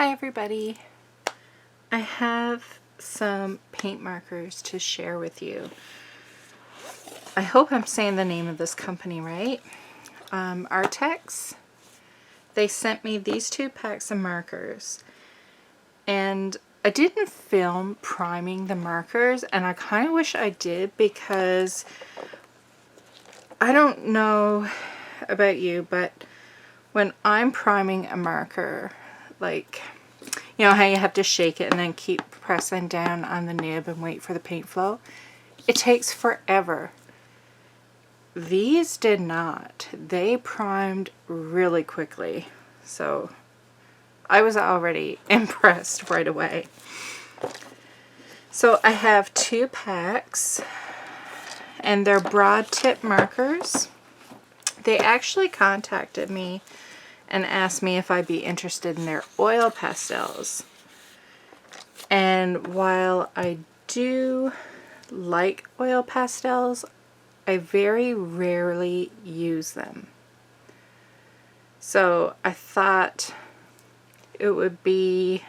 Hi everybody. I have some paint markers to share with you. I hope I'm saying the name of this company right. Arrtx. They sent me these 2 packs of markers, and I didn't film priming the markers, and I kind of wish I did, because I don't know about you, but when I'm priming a marker, like, you know how you have to shake it and then keep pressing down on the nib and wait for the paint flow? It takes forever. These did not. They primed really quickly, so I was already impressed right away. So I have 2 packs, and they're broad tip markers. They actually contacted me and asked me if I'd be interested in their oil pastels. And while I do like oil pastels, I very rarely use them. So I thought it would be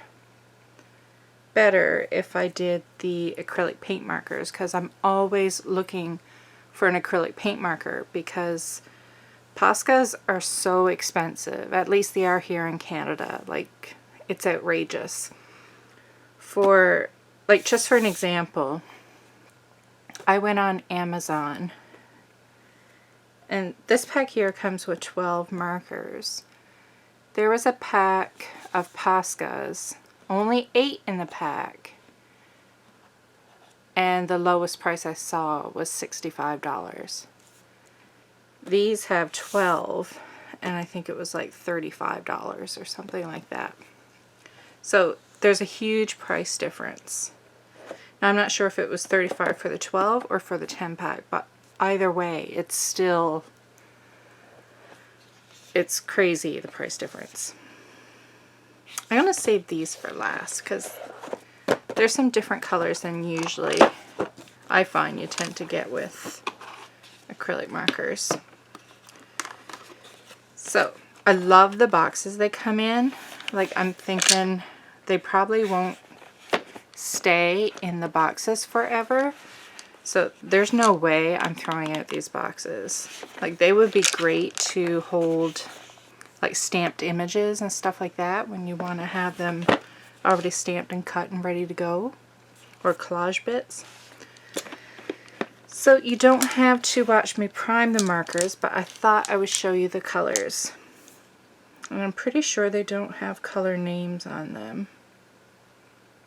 better if I did the acrylic paint markers, because I'm always looking for an acrylic paint marker, because Poscas are so expensive. At least they are here in Canada. Like, it's outrageous. For, like, just for an example, I went on Amazon, and this pack here comes with 12 markers. There was a pack of Poscas, only 8 in the pack, and the lowest price I saw was $65. These have 12, and I think it was like $35 or something like that. So there's a huge price difference. Now, I'm not sure if it was $35 for the 12 or for the 10 pack, but either way, it's still, it's crazy, the price difference. I'm going to save these for last, because there's some different colors than usually I find you tend to get with acrylic markers. So, I love the boxes they come in. Like, I'm thinking they probably won't stay in the boxes forever. So, there's no way I'm throwing out these boxes. Like, they would be great to hold, like, stamped images and stuff like that when you want to have them already stamped and cut and ready to go. Or collage bits. So you don't have to watch me prime the markers, but I thought I would show you the colors. And I'm pretty sure they don't have color names on them.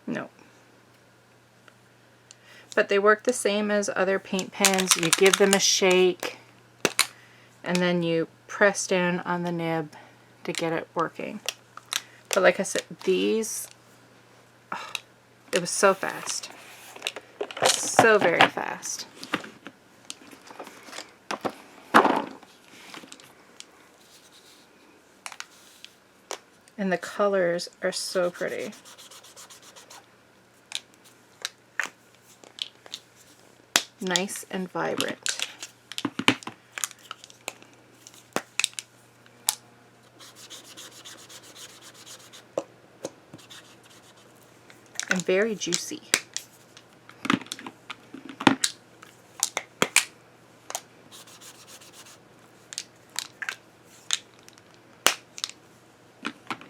No. But they work the same as other paint pens. You give them a shake, and then you press down on the nib to get it working. But like I said, these, oh, it was so fast. So very fast. And the colors are so pretty. Nice and vibrant. And very juicy.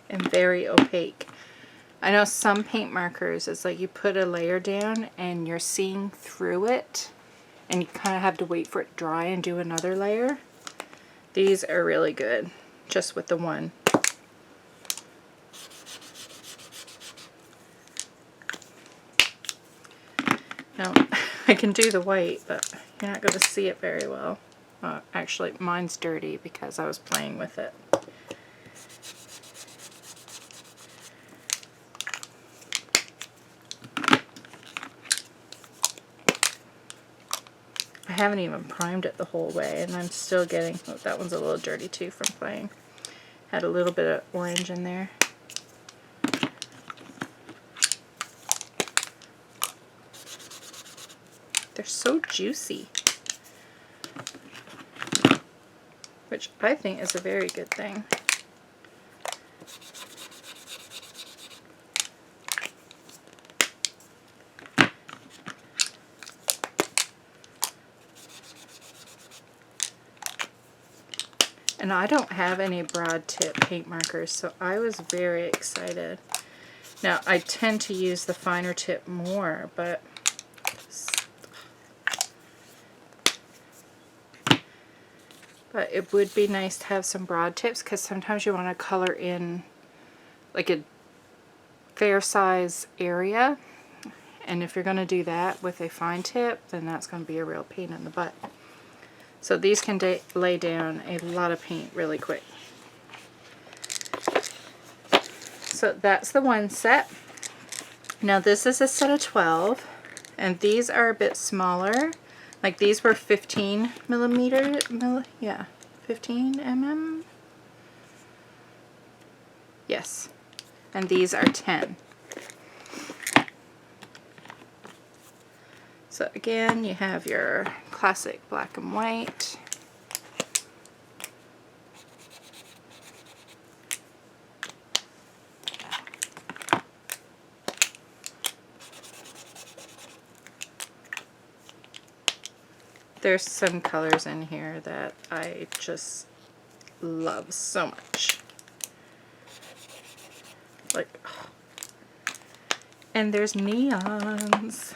And very opaque. I know some paint markers, it's like you put a layer down and you're seeing through it, and you kind of have to wait for it to dry and do another layer. These are really good, just with the one. Now, I can do the white, but you're not going to see it very well. Actually, mine's dirty because I was playing with it. I haven't even primed it the whole way, and I'm still getting, oh, that one's a little dirty too from playing. Had a little bit of orange in there. They're so juicy, which I think is a very good thing. And I don't have any broad tip paint markers, so I was very excited. Now, I tend to use the finer tip more, but it would be nice to have some broad tips, because sometimes you want to color in like a fair size area, and if you're going to do that with a fine tip, then that's going to be a real pain in the butt. So these can lay down a lot of paint really quick. So that's the one set. Now this is a set of 12, and these are a bit smaller. Like these were 15 millimeter, 15 mm? Yes. And these are 10. So again, you have your classic black and white. There's some colors in here that I just love so much. Like, oh. And there's neons.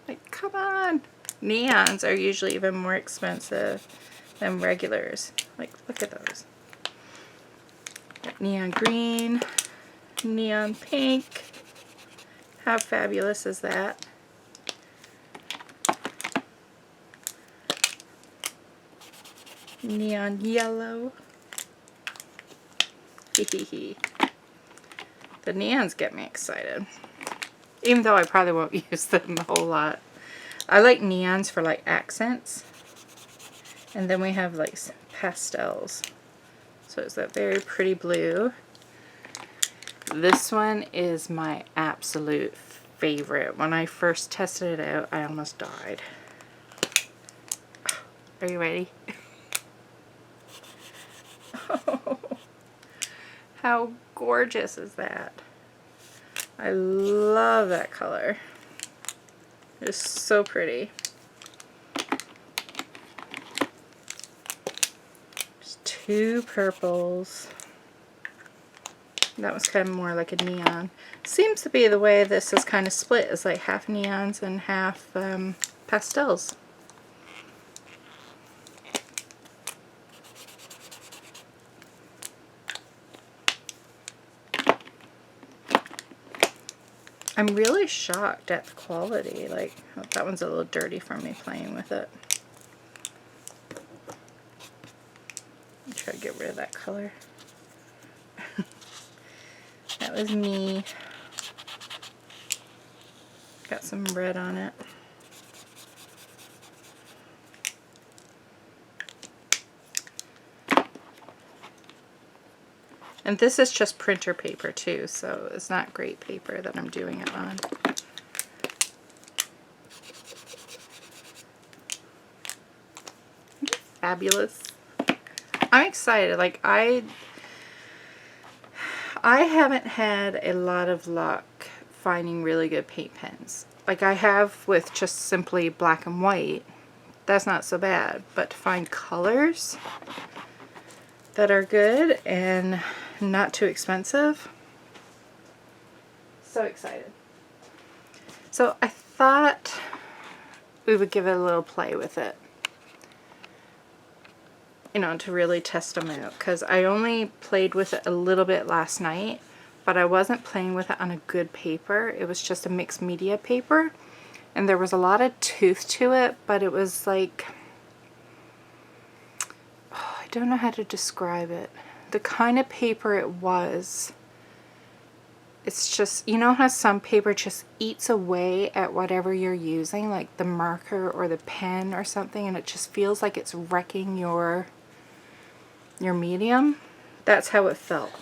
Like, come on. Neons are usually even more expensive than regulars. Like, look at those. Got neon green, neon pink. How fabulous is that? Neon yellow. Hehehe. The neons get me excited. Even though I probably won't use them a whole lot. I like neons for like accents. And then we have like some pastels. So it's that very pretty blue. This one is my absolute favorite. When I first tested it out, I almost died. Are you ready? Oh, how gorgeous is that? I love that color. It's so pretty. There's two purples. That was kind of more like a neon. Seems to be the way this is kind of split, is like half neons and half pastels. I'm really shocked at the quality. Like, oh, that one's a little dirty from me playing with it. Try to get rid of that color. That was me. Got some red on it. And this is just printer paper too, so it's not great paper that I'm doing it on. Fabulous. I'm excited. Like I haven't had a lot of luck finding really good paint pens. Like I have with just simply black and white. That's not so bad. But to find colors that are good and not too expensive. So excited. So I thought we would give it a little play with it. You know, to really test them out. Because I only played with it a little bit last night. But I wasn't playing with it on a good paper. It was just a mixed media paper. And there was a lot of tooth to it. But it was like... oh, I don't know how to describe it. The kind of paper it was, it's just, you know how some paper just eats away at whatever you're using, like the marker or the pen or something, and it just feels like it's wrecking your medium? That's how it felt.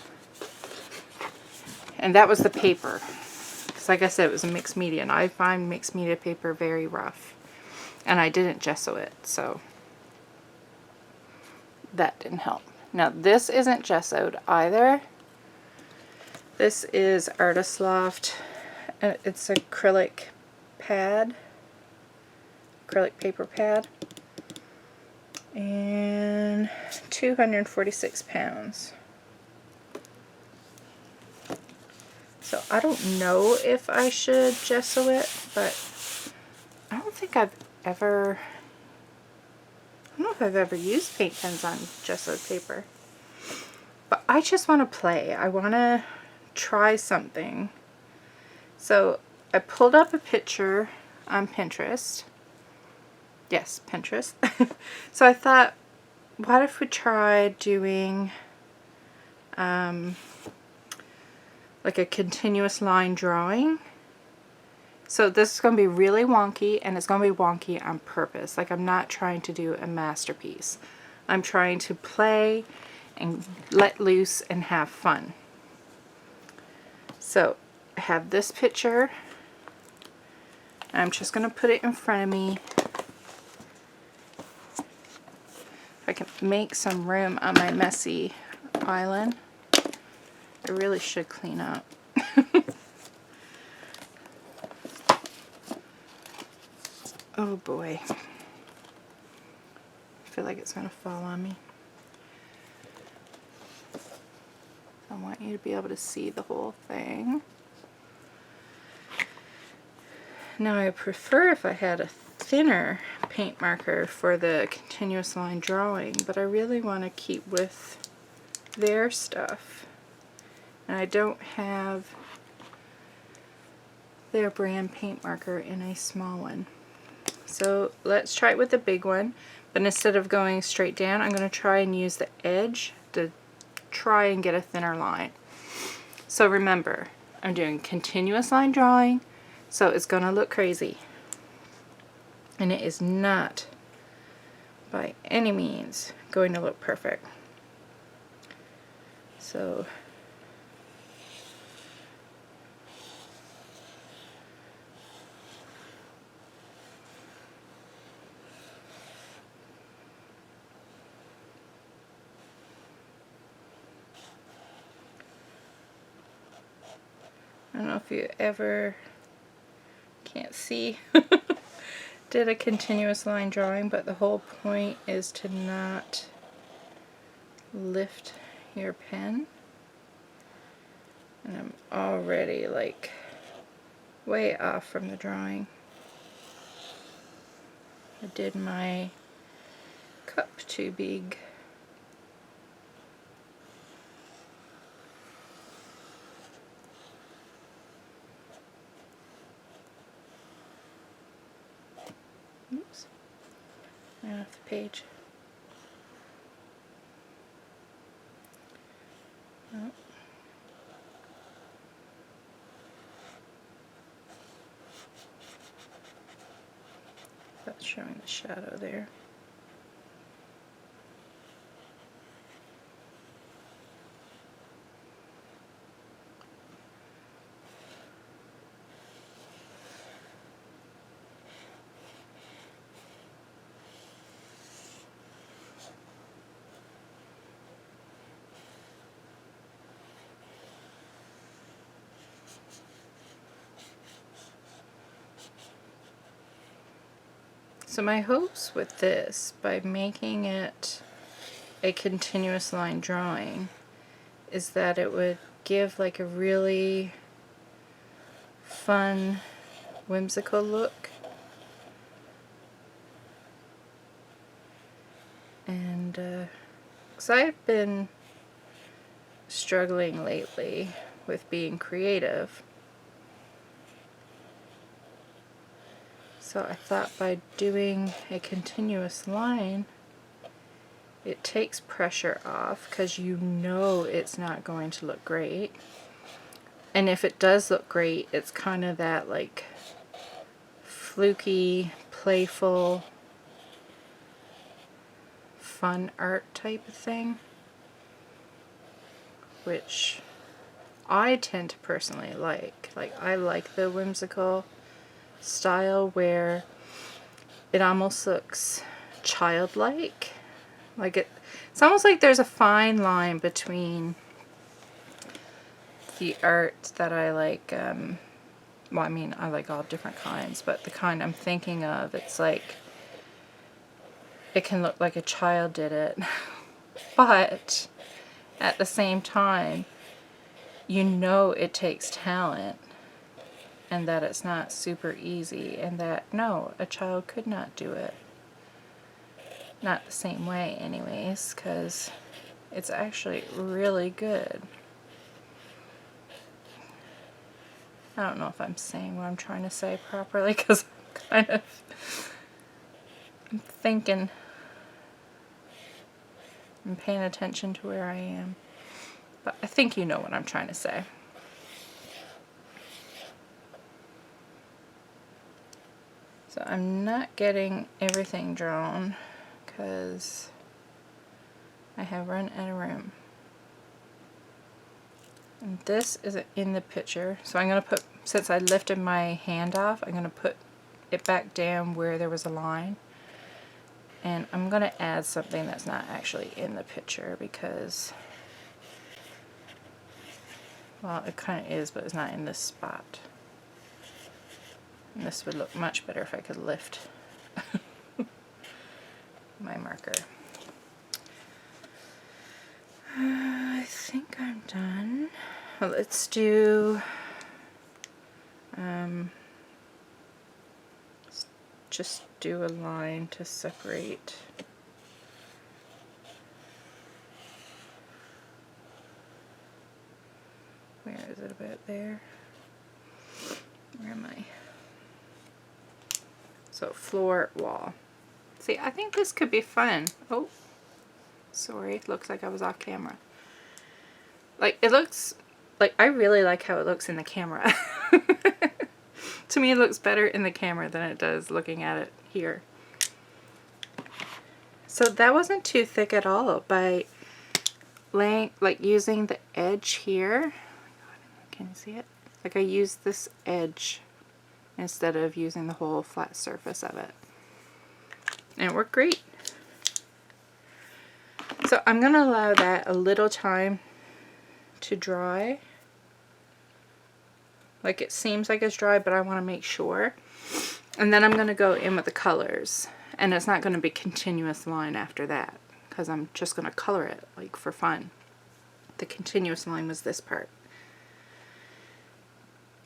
And that was the paper. Because like I said, it was a mixed media, and I find mixed media paper very rough. And I didn't gesso it, so that didn't help. Now this isn't gessoed either. This is Arrtx. It's acrylic pad, acrylic paper pad. and 246 pounds. So I don't know if I should gesso it, but I don't think I've ever, I don't know if I've ever used paint pens on gessoed paper. But I just want to play. I want to try something. So I pulled up a picture on Pinterest. Yes, Pinterest. So I thought, what if we tried doing like a continuous line drawing? So this is going to be really wonky, and it's going to be wonky on purpose. Like, I'm not trying to do a masterpiece. I'm trying to play and let loose and have fun. So I have this picture. I'm just going to put it in front of me. If I can make some room on my messy island. I really should clean up. Oh boy. I feel like it's going to fall on me. I want you to be able to see the whole thing. Now I prefer if I had a thinner paint marker for the continuous line drawing, but I really want to keep with their stuff. And I don't have their brand paint marker in a small one. So let's try it with the big one, but instead of going straight down, I'm going to try and use the edge to try and get a thinner line. So remember, I'm doing continuous line drawing, so it's going to look crazy. And it is not by any means going to look perfect. So I don't know if you ever, can't see, did a continuous line drawing, but the whole point is to not lift your pen. And I'm already like way off from the drawing. I did my cup too big. Oops, right off the page. Oh. That's showing the shadow there. So my hopes with this, by making it a continuous line drawing, is that it would give like a really fun, whimsical look. And because I've been struggling lately with being creative, so I thought by doing a continuous line, it takes pressure off, because you know it's not going to look great. And if it does look great, it's kind of that like fluky, playful, fun art type of thing, which I tend to personally like. Like, I like the whimsical style where it almost looks childlike. Like it's almost like there's a fine line between the art that I like, well, I mean, I like all different kinds, but the kind I'm thinking of, it's like it can look like a child did it. But at the same time, you know it takes talent, and that it's not super easy, and that no, a child could not do it. Not the same way anyways, because it's actually really good. I don't know if I'm saying what I'm trying to say properly, because I'm thinking and paying attention to where I am. But I think you know what I'm trying to say. So I'm not getting everything drawn because I have run out of room. And this isn't in the picture, so I'm going to put, since I lifted my hand off, I'm going to put it back down where there was a line. And I'm going to add something that's not actually in the picture because, well, it kind of is, but it's not in this spot. And this would look much better if I could lift my marker. I think I'm done. Well, let's do just do a line to separate. Where is it about there? Where am I? So floor, wall. See, I think this could be fun. Oh, sorry, looks like I was off camera. Like, it looks, like, I really like how it looks in the camera. To me, it looks better in the camera than it does looking at it here. So that wasn't too thick at all by laying, like using the edge here. Can you see it? Like I used this edge instead of using the whole flat surface of it. And it worked great. So I'm going to allow that a little time to dry. Like it seems like it's dry, but I want to make sure. And then I'm going to go in with the colors. And it's not going to be continuous line after that, because I'm just going to color it like for fun. The continuous line was this part.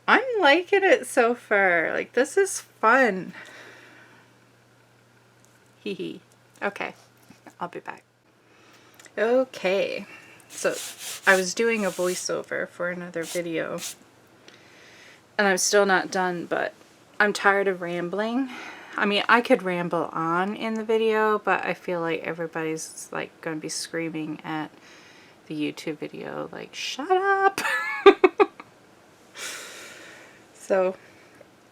I'm liking it so far. Like, this is fun. Hee hee. Okay, I'll be back. Okay, so I was doing a voiceover for another video. And I'm still not done, but I'm tired of rambling. I mean, I could ramble on in the video, but I feel like everybody's like going to be screaming at the YouTube video, like, shut up! So,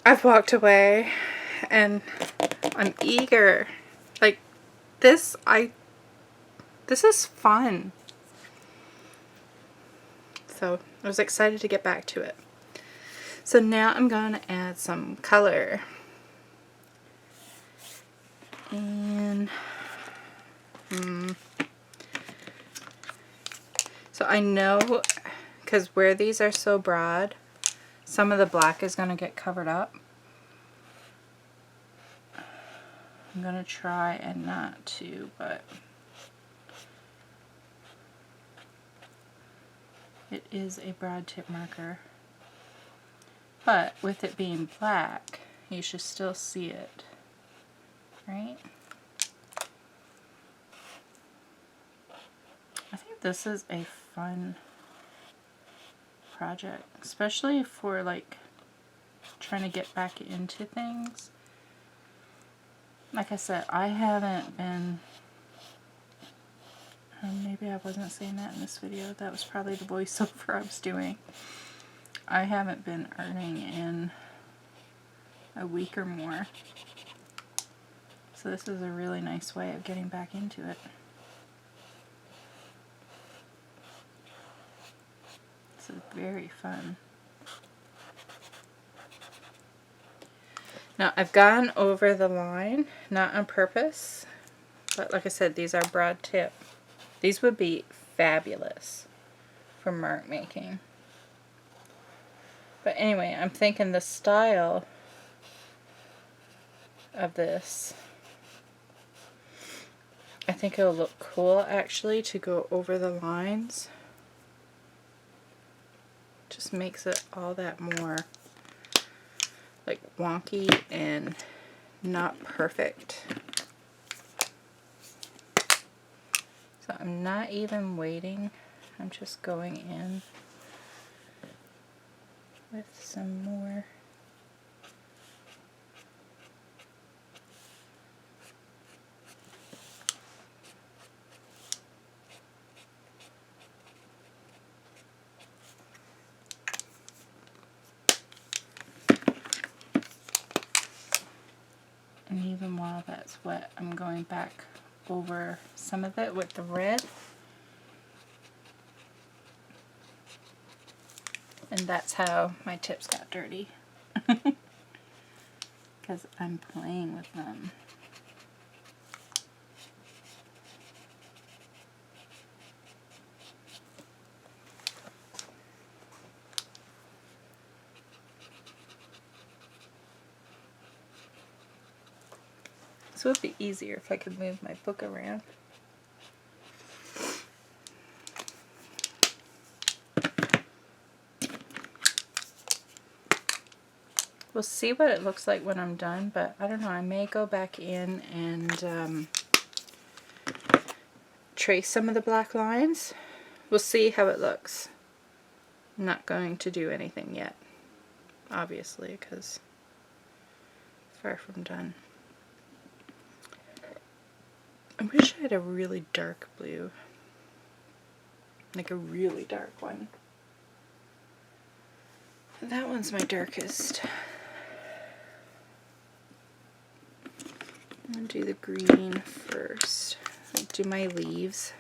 I've walked away, and I'm eager. Like, this is fun. So, I was excited to get back to it. So now I'm going to add some color. And so I know, because where these are so broad, some of the black is going to get covered up. I'm going to try and not to, but it is a broad tip marker. But with it being black, you should still see it, right? I think this is a fun project, especially for like trying to get back into things. Like I said, I haven't been, maybe I wasn't saying that in this video, that was probably the voiceover I was doing. I haven't been earning in a week or more. So this is a really nice way of getting back into it. This is very fun. Now I've gone over the line, not on purpose, but like I said, these are broad tip. These would be fabulous for mark making. But anyway, I'm thinking the style of this I think it'll look cool actually to go over the lines. Just makes it all that more like wonky and not perfect. So I'm not even waiting, I'm just going in with some more. And even while that's wet, I'm going back over some of it with the red. And that's how my tips got dirty. Because I'm playing with them. This would be easier if I could move my book around. We'll see what it looks like when I'm done, but I don't know, I may go back in and trace some of the black lines. We'll see how it looks. I'm not going to do anything yet, obviously, because it's far from done. I wish I had a really dark blue. Like a really dark one. That one's my darkest. I'm going to do the green first. I'll do my leaves.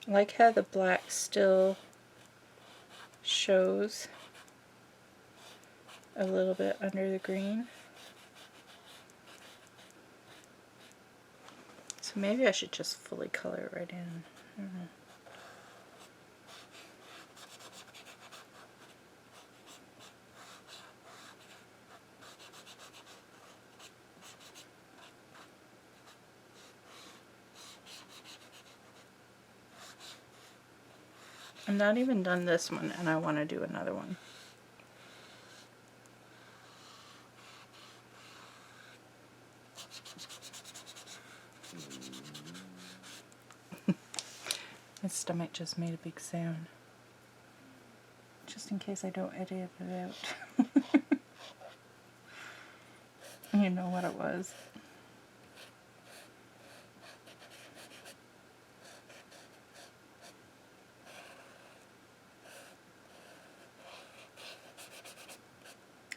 I like how the black still shows a little bit under the green. So maybe I should just fully color it right in. I don't know. I'm not even done this one and I want to do another one. My stomach just made a big sound. Just in case I don't edit it out. You know what it was.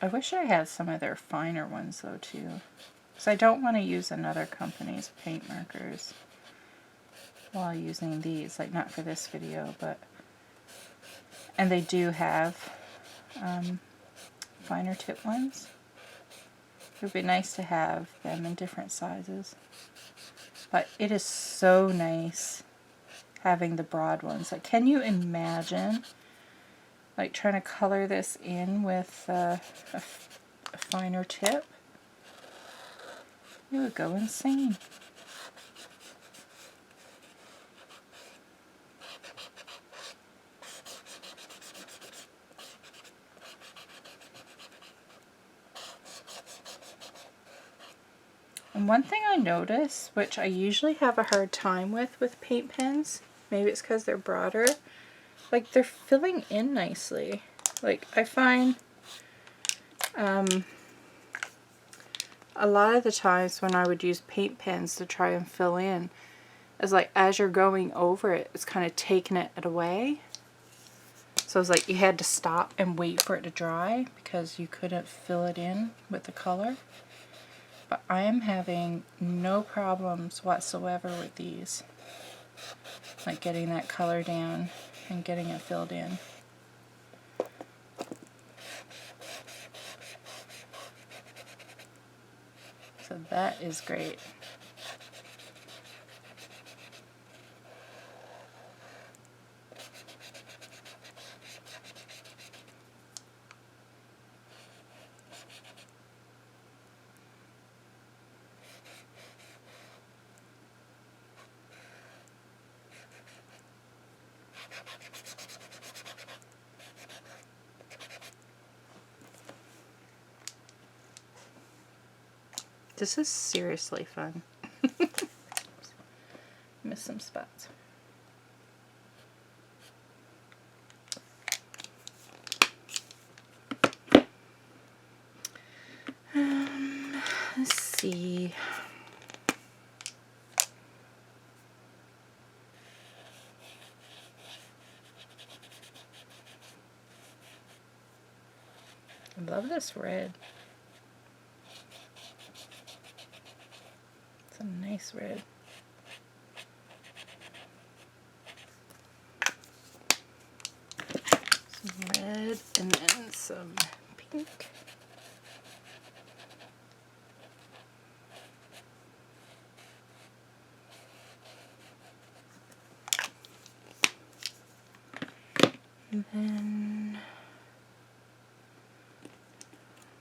I wish I had some of their finer ones though too. Because I don't want to use another company's paint markers while using these, like not for this video, but, and they do have finer tip ones. It would be nice to have them in different sizes. But it is so nice having the broad ones. Like, can you imagine like trying to color this in with a finer tip? It would go insane. And one thing I notice, which I usually have a hard time with paint pens, maybe it's because they're broader, like they're filling in nicely. Like I find a lot of the times when I would use paint pens to try and fill in, is like as you're going over it, it's kind of taking it away. So it's like you had to stop and wait for it to dry because you couldn't fill it in with the color. But I am having no problems whatsoever with these. Like getting that color down and getting it filled in. So that is great. This is seriously fun. Miss some spots. Let's see. I love this red. It's a nice red. Some red and then some pink. And then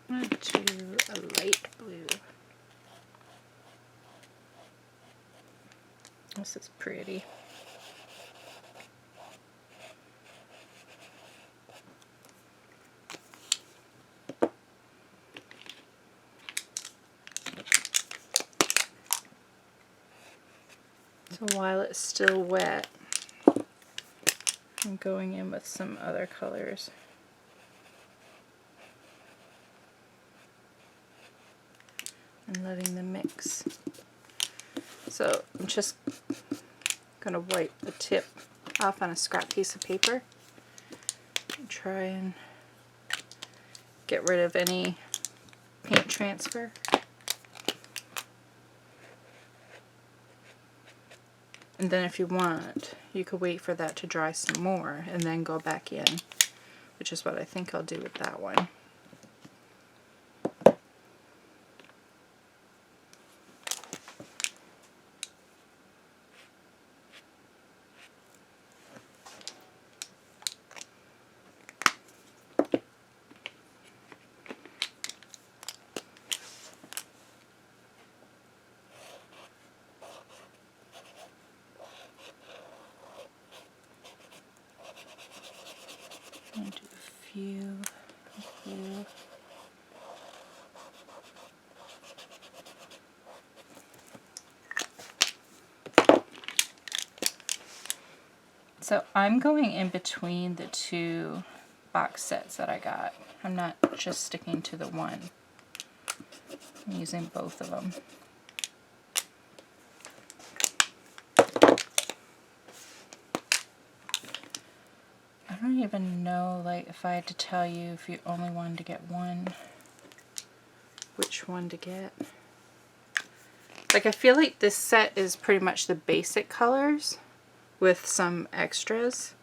I'm going to do a light blue. This is pretty. So while it's still wet, I'm going in with some other colors. And letting them mix. So I'm just going to wipe the tip off on a scrap piece of paper and try and get rid of any paint transfer. And then if you want, you could wait for that to dry some more and then go back in, which is what I think I'll do with that one. I'll do a few blue. So I'm going in between the two box sets that I got. I'm not just sticking to the one. I'm using both of them. I don't even know, like, if I had to tell you if you only wanted to get one, which one to get. Like, I feel like this set is pretty much the basic colors with some extras.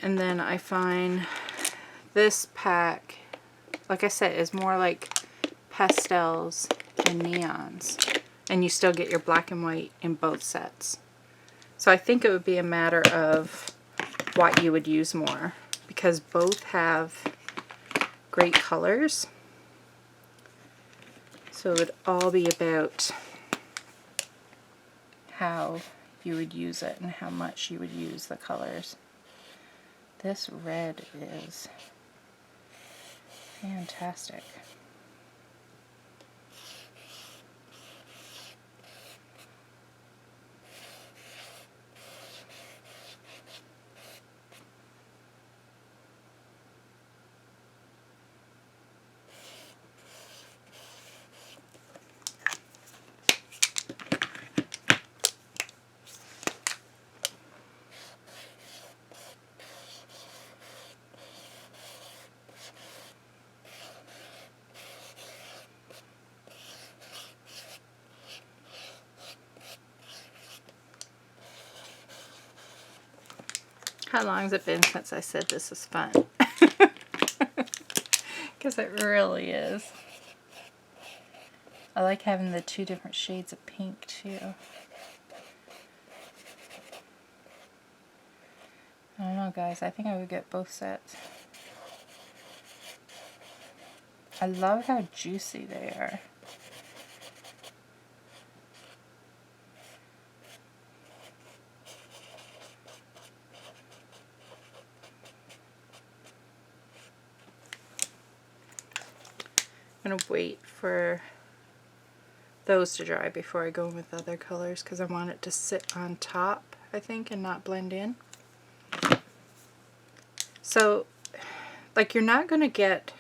And then I find this pack, like I said, is more like pastels and neons. And you still get your black and white in both sets. So I think it would be a matter of what you would use more, because both have great colors. So it would all be about how you would use it and how much you would use the colors. This red is fantastic. How long has it been since I said this is fun? Because it really is. I like having the two different shades of pink too. I don't know, guys. I think I would get both sets. I love how juicy they are. going to wait for those to dry before I go in with other colors because I want it to sit on top, I think, and not blend in. So, like, you're not going to get,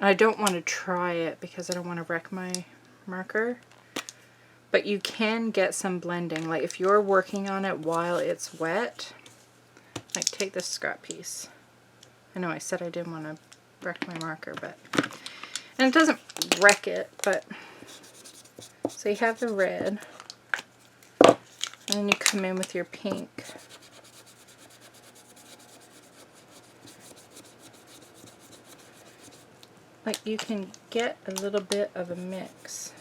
I don't want to try it because I don't want to wreck my marker, but you can get some blending. Like, if you're working on it while it's wet, like, take this scrap piece. I know I said I didn't want to wreck my marker, but, and it doesn't wreck it, but, so you have the red, and then you come in with your pink. Like, you can get a little bit of a mix.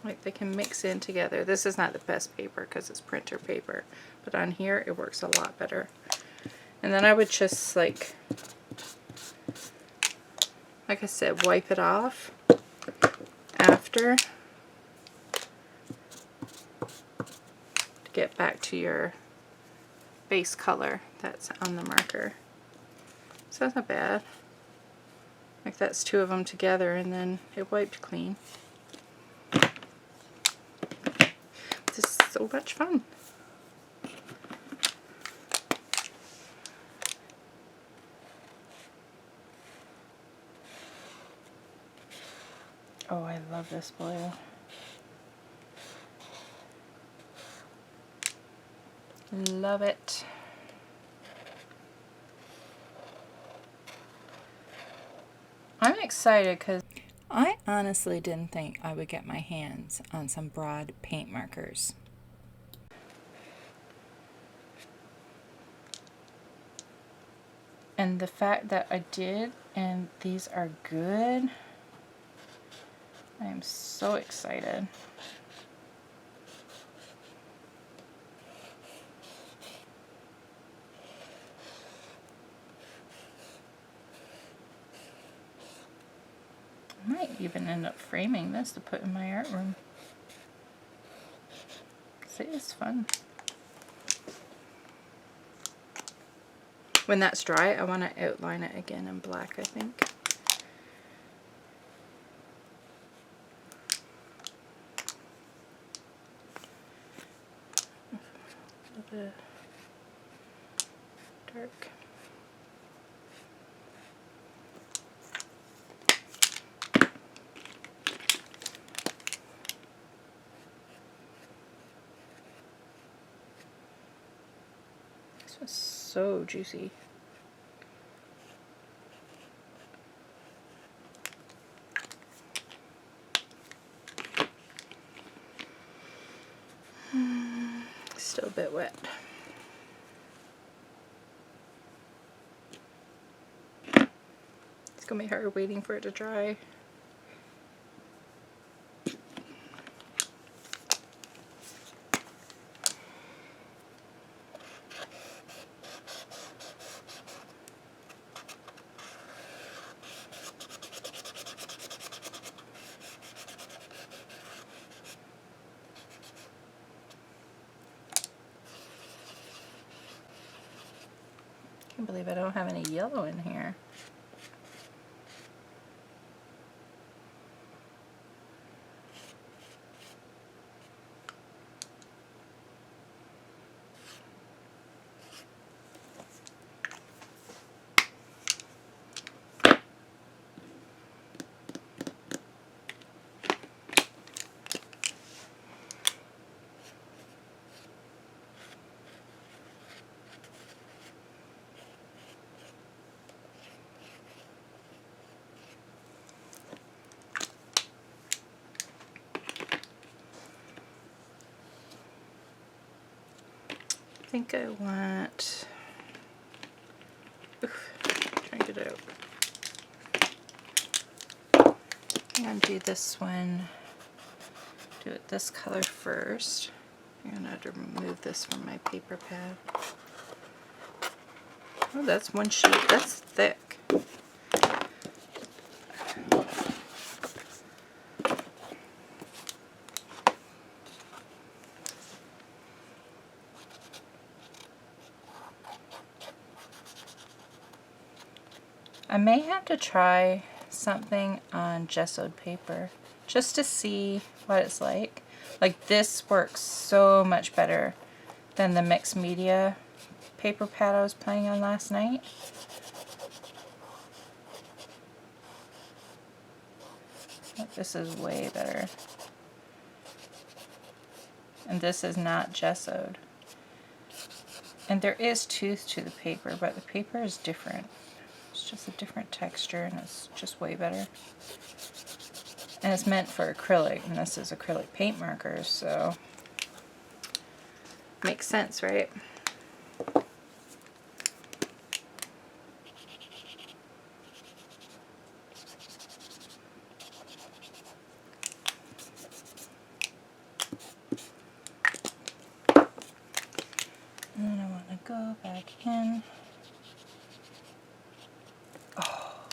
Like, they can mix in together. This is not the best paper because it's printer paper, but on here it works a lot better. And then I would just, like I said, wipe it off after to get back to your base color that's on the marker. So that's not bad. Like, that's two of them together and then it wiped clean. This is so much fun. Oh, I love this blue. Love it. I'm excited because I honestly didn't think I would get my hands on some broad paint markers. And the fact that I did, and these are good, I am so excited. I might even end up framing this to put in my art room. See, it's fun. When that's dry, I want to outline it again in black, I think. A little bit dark. This was so juicy. Still a bit wet. It's gonna be hard waiting for it to dry. I can't believe I don't have any yellow in here. I think I want, trying to get it out. I'm going to do this one, do it this color first. I'm going to have to remove this from my paper pad. Oh, that's one sheet. That's thick. I may have to try something on gessoed paper just to see what it's like. Like this works so much better than the mixed media paper pad I was playing on last night. This is way better. And this is not gessoed. And there is tooth to the paper, but the paper is different. It's just a different texture and it's just way better. And it's meant for acrylic, and this is acrylic paint markers, so makes sense, right? And then I want to go back in. Oh,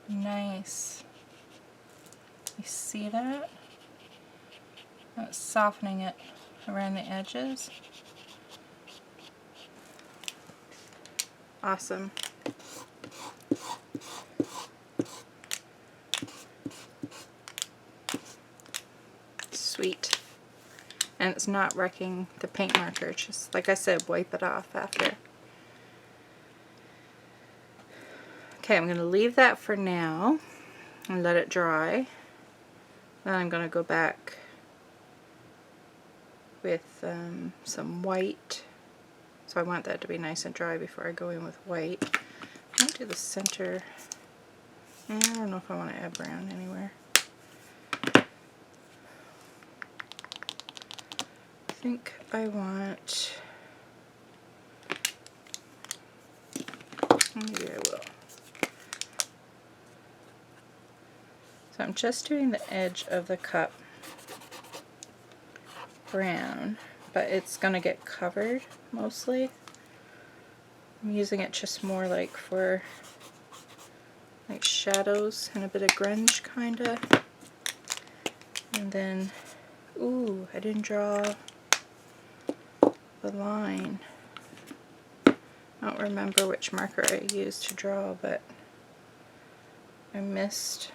nice. You see that? It's softening it around the edges. Awesome. Sweet. And it's not wrecking the paint marker. Just like I said, wipe it off after. Okay, I'm going to leave that for now and let it dry. Then I'm going to go back with some white. So I want that to be nice and dry before I go in with white. I'm going to do the center. I don't know if I want to add brown anywhere. I think I want, maybe I will. So I'm just doing the edge of the cup brown, but it's going to get covered mostly. I'm using it just more like for like shadows and a bit of grunge kinda. And then, ooh, I didn't draw the line. I don't remember which marker I used to draw, but I missed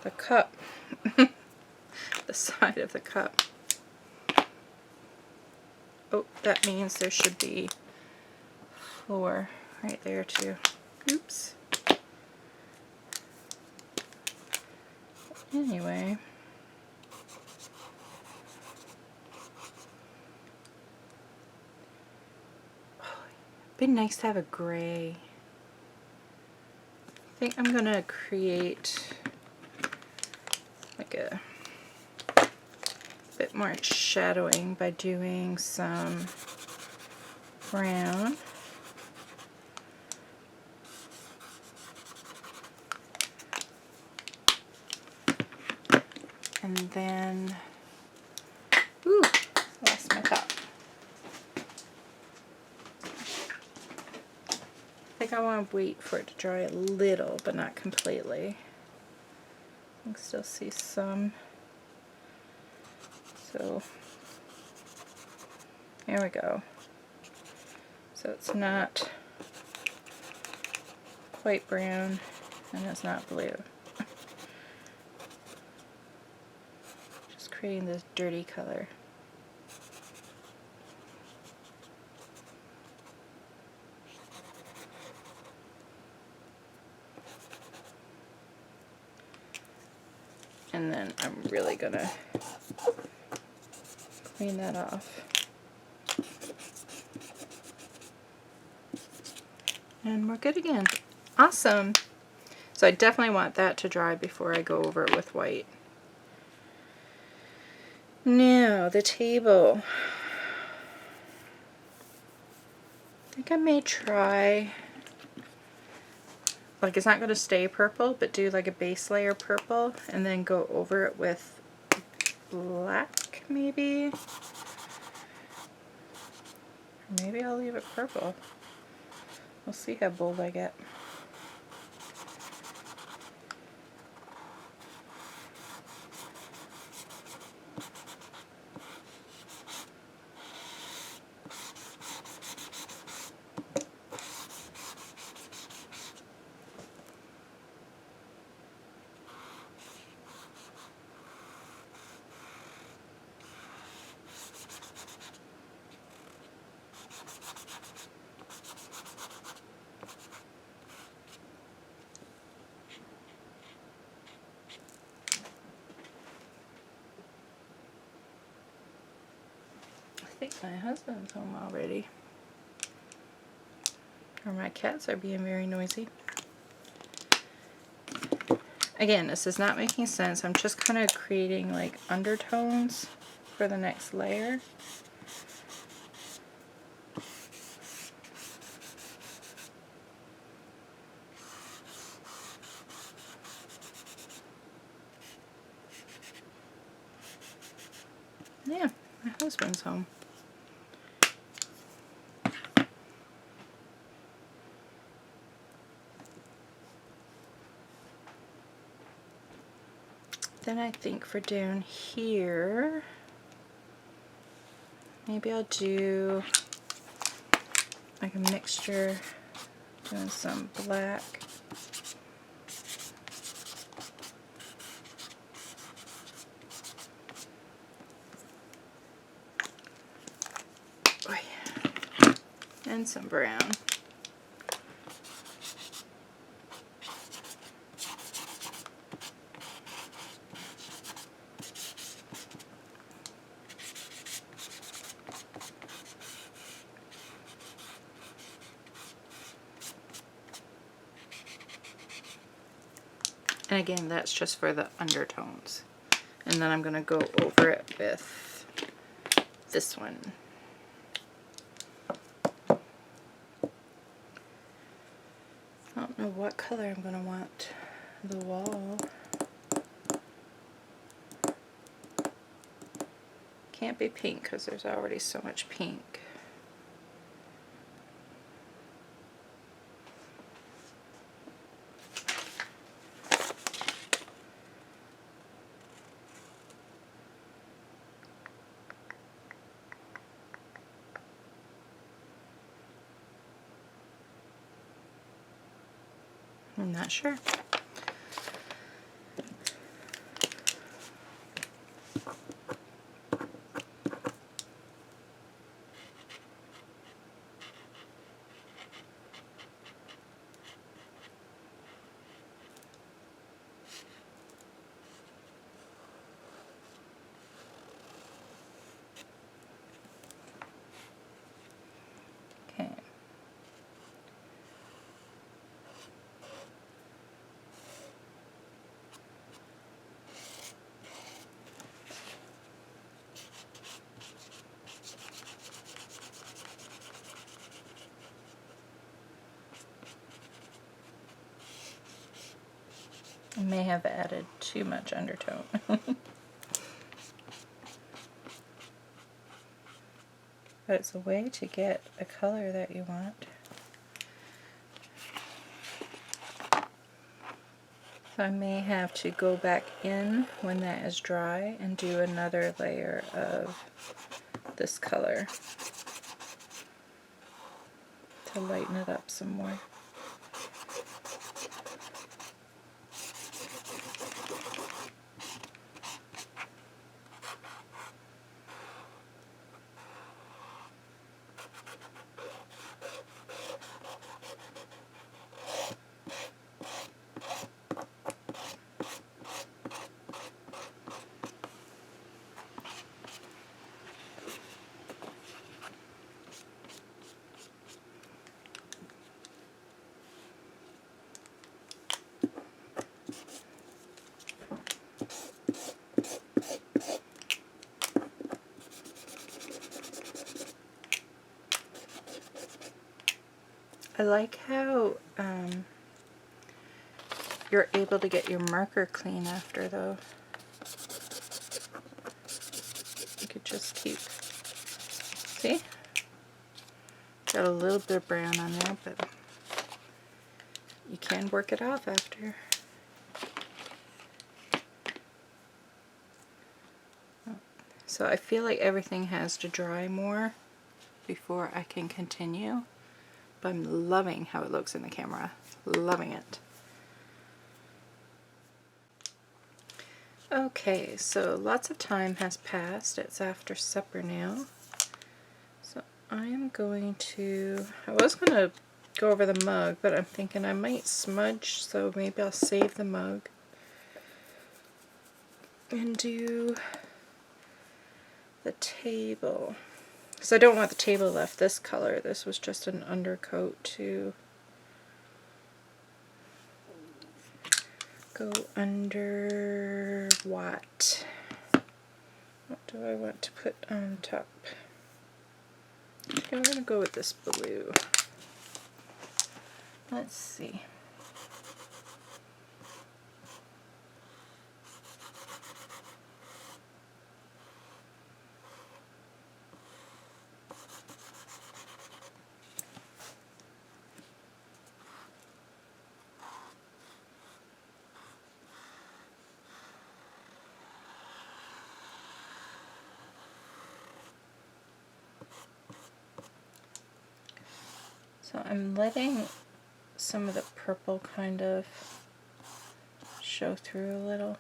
the cup. The side of the cup. Oh, that means there should be floor right there too. Oops. Anyway. It'd be nice to have a gray. I think I'm gonna create like a bit more shadowing by doing some brown. And then, ooh, lost my cup. I think I want to wait for it to dry a little, but not completely. I can still see some. So, here we go. So it's not quite brown, and it's not blue. Just creating this dirty color. And then I'm really gonna clean that off. And we're good again. Awesome. So I definitely want that to dry before I go over it with white. Now, the table. I think I may try, like it's not going to stay purple, but do like a base layer purple and then go over it with black maybe. Maybe I'll leave it purple. We'll see how bold I get. think my husband's home already. Or my cats are being very noisy. Again, this is not making sense. I'm just kind of creating like undertones for the next layer. Yeah, my husband's home. Then I think for down here, maybe I'll do like a mixture, doing some black. And some brown. And again, that's just for the undertones. And then I'm going to go over it with this one. I don't know what color I'm going to want the wall. Can't be pink because there's already so much pink. I'm not sure. Okay. I may have added too much undertone. But it's a way to get a color that you want. So I may have to go back in when that is dry and do another layer of this color to lighten it up some more. I like how you're able to get your marker clean after though. You could just keep, see? Got a little bit of brown on there, but you can work it off after. So I feel like everything has to dry more before I can continue. But I'm loving how it looks in the camera. Loving it. Okay, so lots of time has passed. It's after supper now. So I am going to, I was going to go over the mug, but I'm thinking I might smudge, so maybe I'll save the mug and do the table. because I don't want the table left this color. This was just an undercoat to go under what? What do I want to put on top? Okay, we're going to go with this blue. Let's see. So I'm letting some of the purple kind of show through a little.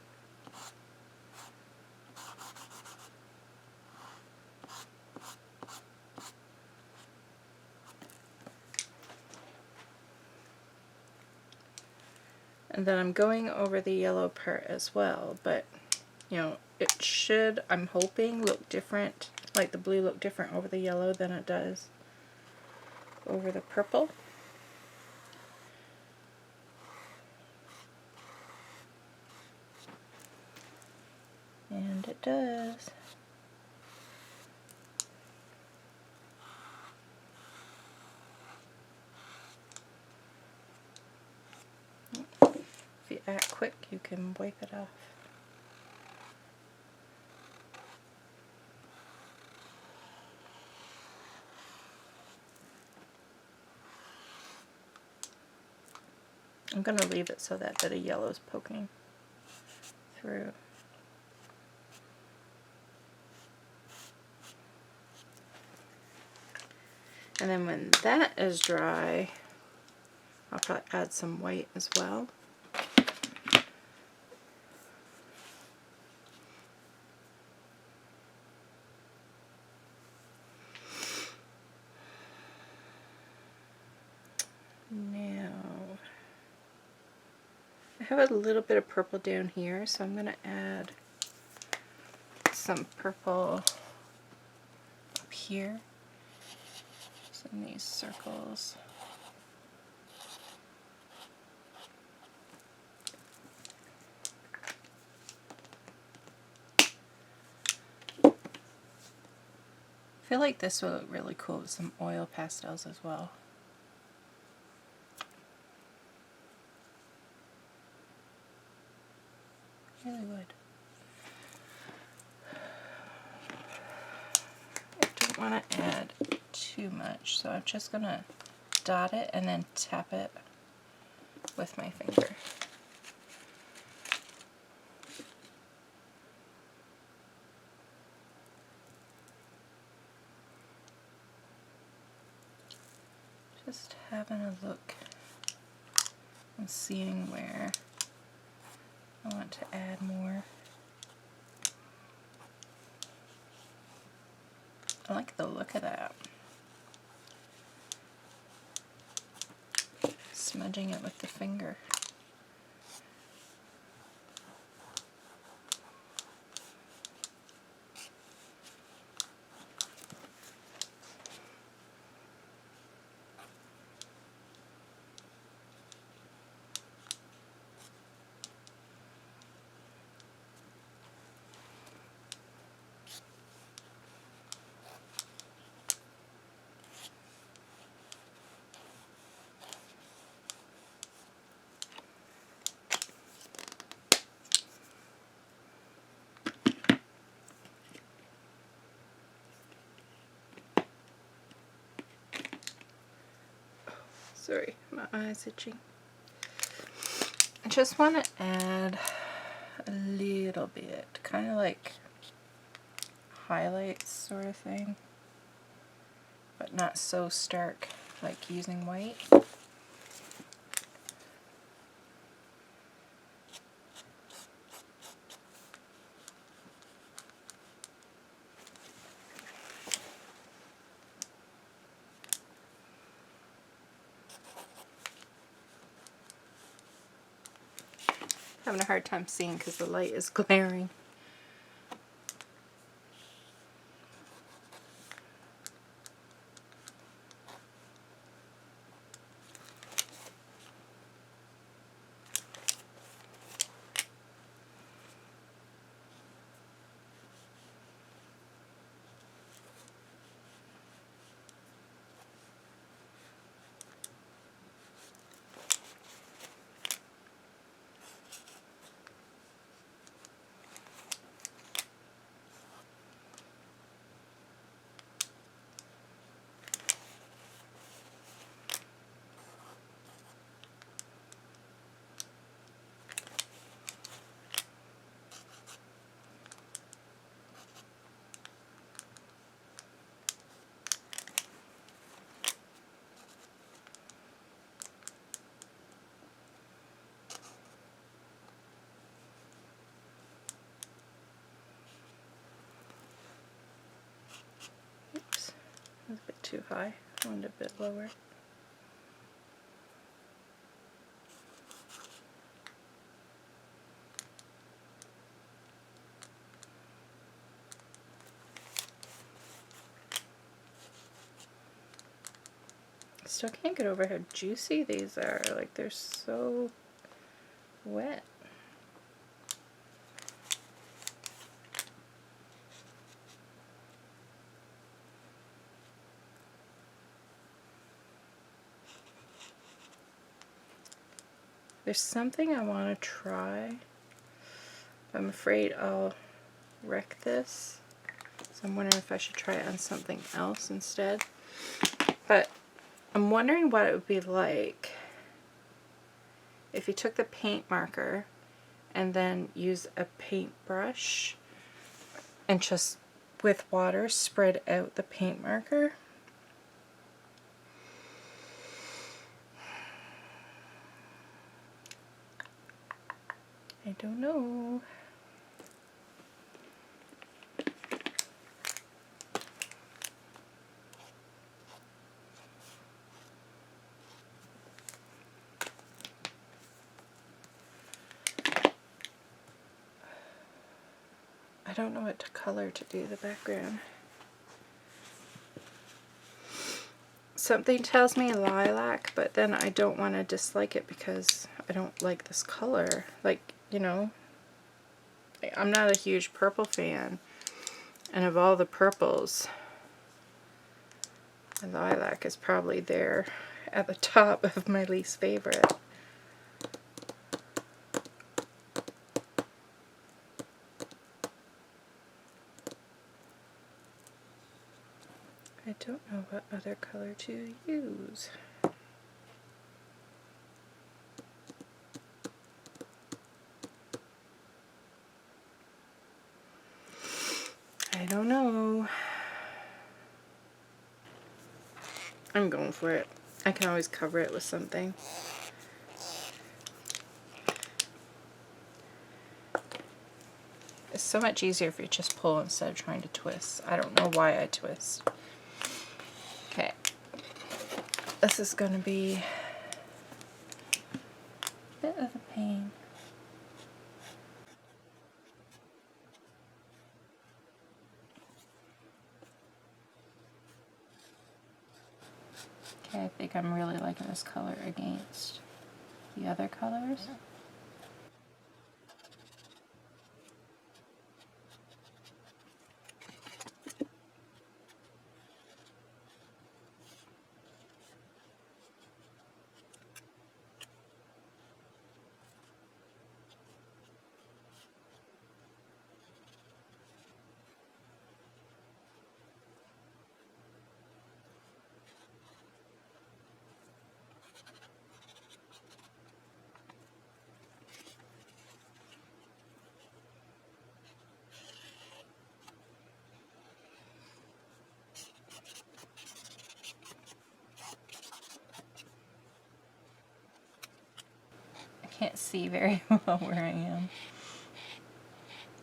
And then I'm going over the yellow part as well, but you know, it should, I'm hoping, look different, like the blue look different over the yellow than it does over the purple. And it does. If you act quick, you can wipe it off. I'm going to leave it so that bit of yellow is poking through. And then when that is dry, I'll probably add some white as well. Now, I have a little bit of purple down here, so I'm going to add some purple up here. So in these circles. I feel like this will look really cool with some oil pastels as well. Really would. I don't want to add too much, so I'm just going to dot it and then tap it with my finger. Just having a look and seeing where I want to add more. I like the look of that. Smudging it with the finger. Sorry, my eye's itching. I just want to add a little bit, kind of like highlights sort of thing, but not so stark like using white. Having a hard time seeing because the light is glaring. high. I want it a bit lower. Still can't get over how juicy these are. Like, they're so wet. There's something I want to try. I'm afraid I'll wreck this. So I'm wondering if I should try it on something else instead. But I'm wondering what it would be like if you took the paint marker and then use a paintbrush and just with water spread out the paint marker. I don't know. I don't know what color to do the background. Something tells me lilac, but then I don't want to dislike it because I don't like this color. Like, you know, I'm not a huge purple fan. And of all the purples, lilac is probably there at the top of my least favorite. I don't know what other color to use. I don't know. I'm going for it. I can always cover it with something. It's so much easier if you just pull instead of trying to twist. I don't know why I twist. Okay. This is going to be a bit of a pain. Okay, I think I'm really liking this color against the other colors. I can't see very well where I am,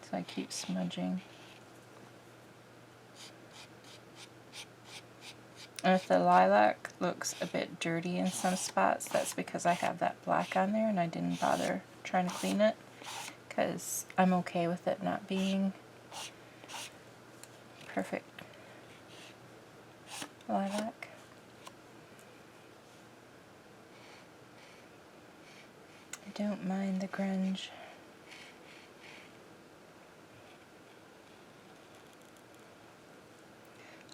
so I keep smudging. And if the lilac looks a bit dirty in some spots, that's because I have that black on there and I didn't bother trying to clean it, because I'm okay with it not being perfect lilac. I don't mind the grunge.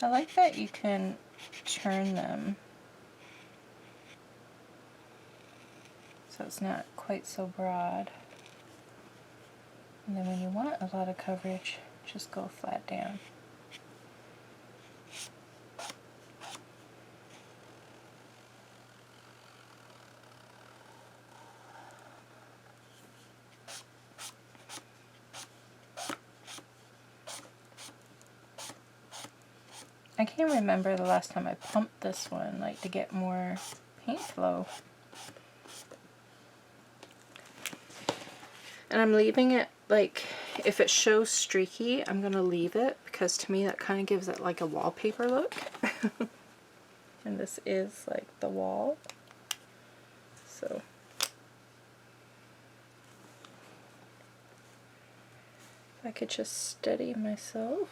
I like that you can turn them so it's not quite so broad. And then when you want a lot of coverage, just go flat down. I can't remember the last time I pumped this one, like, to get more paint flow. And I'm leaving it, like, if it shows streaky, I'm going to leave it, because to me that kind of gives it like a wallpaper look. and this is like the wall. So if I could just steady myself.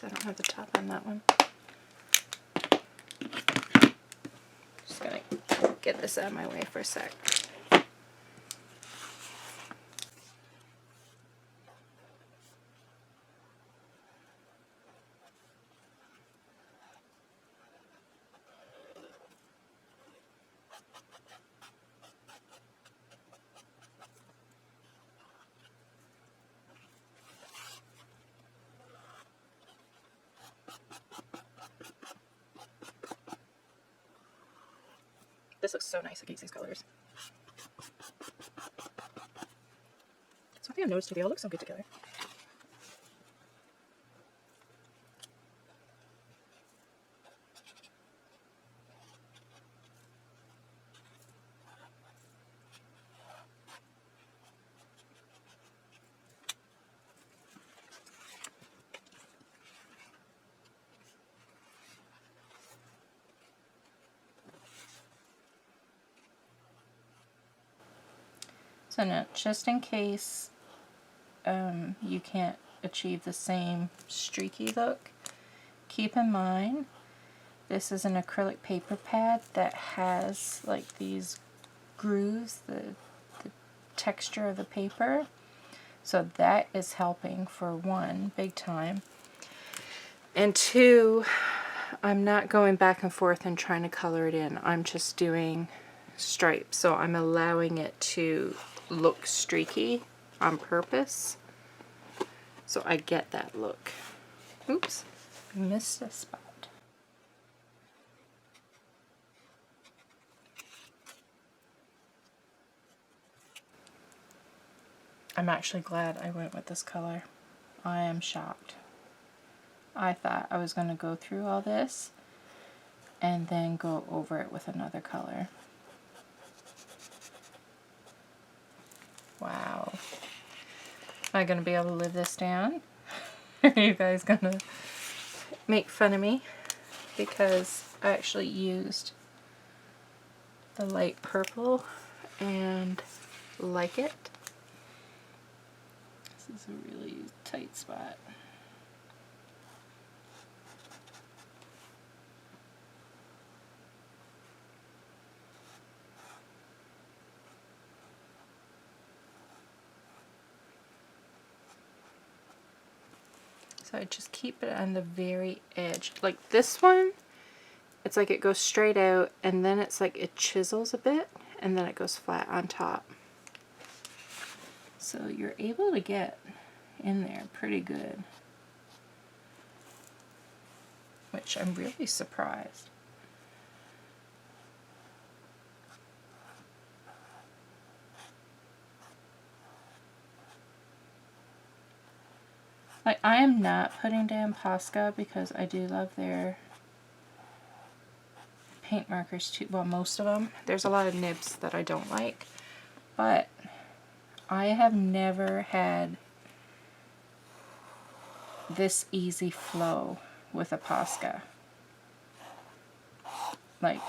I don't have the top on that one. Just gonna get this out of my way for a sec. This looks so nice against these colors. Something I've noticed too, they all look so good together. So now, just in case you can't achieve the same streaky look, keep in mind this is an acrylic paper pad that has like these grooves, the texture of the paper. So that is helping for one, big time. And two, I'm not going back and forth and trying to color it in. I'm just doing stripes. So I'm allowing it to look streaky on purpose. So I get that look. Oops, I missed a spot. I'm actually glad I went with this color. I am shocked. I thought I was going to go through all this and then go over it with another color. Wow. Am I going to be able to live this down? Are you guys going to make fun of me? Because I actually used the light purple and like it. This is a really tight spot. So I just keep it on the very edge. Like this one, it's like it goes straight out and then it's like it chisels a bit and then it goes flat on top. So you're able to get in there pretty good, which I'm really surprised. Like, I am not putting down Posca because I do love their paint markers too. Well, most of them. There's a lot of nibs that I don't like, but I have never had this easy flow with a Posca. Like,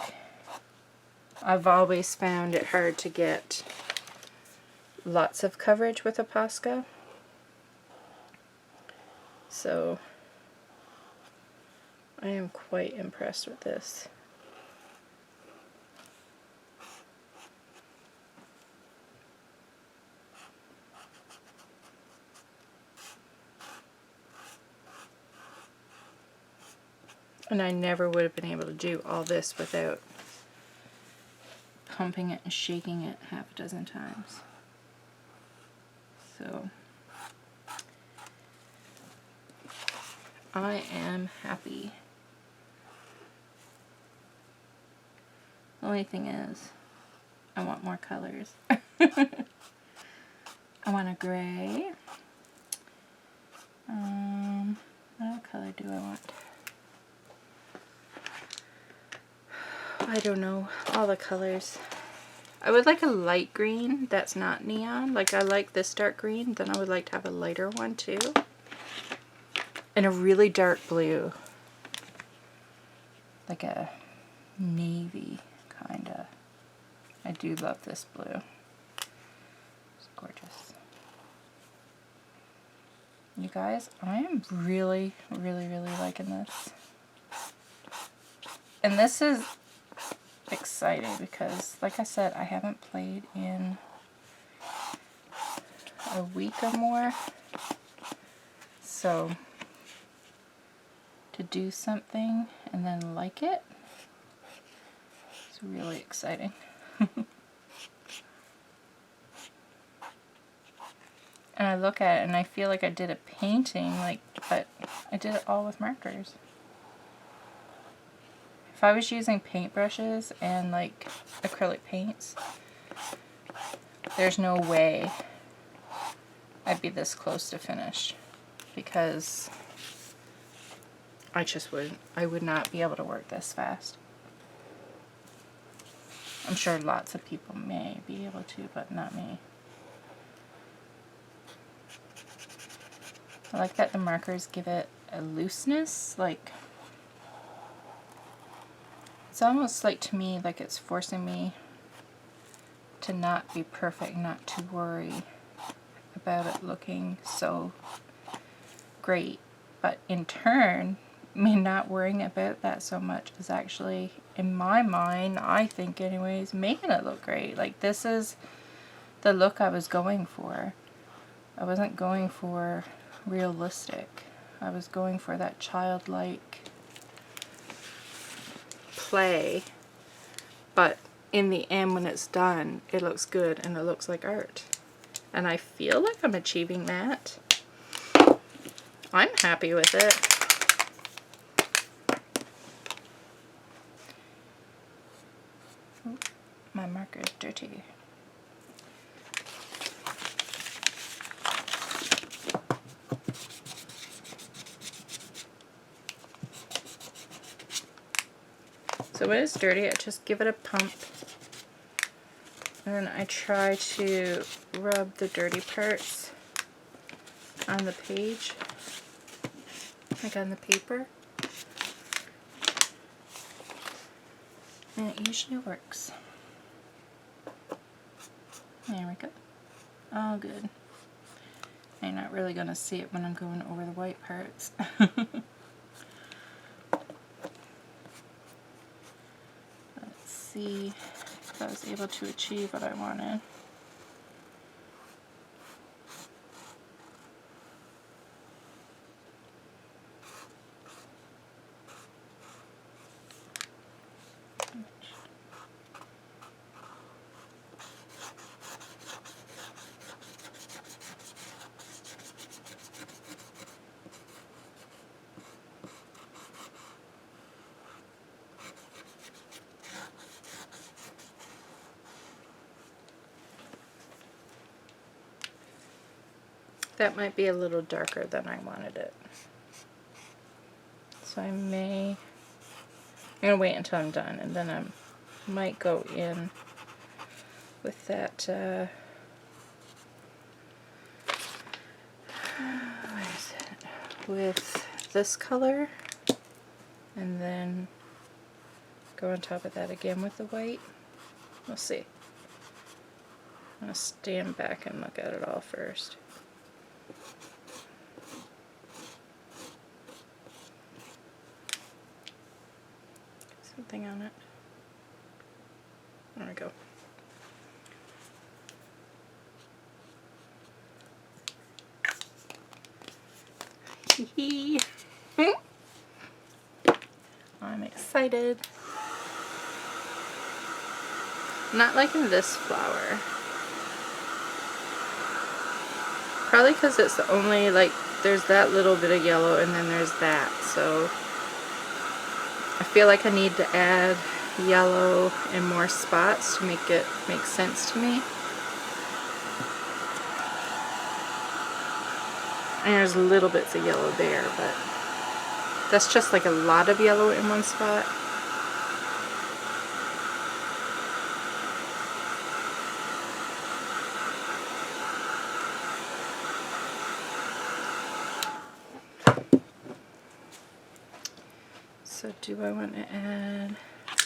I've always found it hard to get lots of coverage with a Posca. So I am quite impressed with this. And I never would have been able to do all this without pumping it and shaking it half a dozen times. So I am happy. The only thing is, I want more colors. I want a gray. do I want? I don't know. All the colors. I would like a light green that's not neon. Like I like this dark green, then I would like to have a lighter one too. And a really dark blue. Like a navy kinda. I do love this blue. It's gorgeous. You guys, I am really, really, really liking this. And this is exciting because, like I said, I haven't played in a week or more. So, to do something and then like it, it's really exciting. And I look at it and I feel like I did a painting, like, but I did it all with markers. If I was using paintbrushes and like acrylic paints, there's no way I'd be this close to finished, because I would not be able to work this fast. I'm sure lots of people may be able to, but not me. I like that the markers give it a looseness, like it's almost like, to me, like it's forcing me to not be perfect, not to worry about it looking so great. But in turn, me not worrying about that so much is actually, in my mind, I think anyways, making it look great. Like this is the look I was going for. I wasn't going for realistic. I was going for that childlike play, but in the end, when it's done, it looks good and it looks like art. And I feel like I'm achieving that. I'm happy with it. Ooh, my marker is dirty. So when it's dirty, I just give it a pump, and then I try to rub the dirty parts on the page, like on the paper, and it usually works. There we go. All good. You're not really going to see it when I'm going over the white parts. See if I was able to achieve what I wanted. That might be a little darker than I wanted it. So I'm going to wait until I'm done, and then I might go in with that, what is it? With this color, and then go on top of that again with the white. We'll see. I'm going to stand back and look at it all first. Something on it. There we go. I'm excited. Not liking this flower. Probably because it's the only, like, there's that little bit of yellow and then there's that, so I feel like I need to add yellow in more spots to make it make sense to me. And there's little bits of yellow there, but That's just like a lot of yellow in one spot. So do I want to add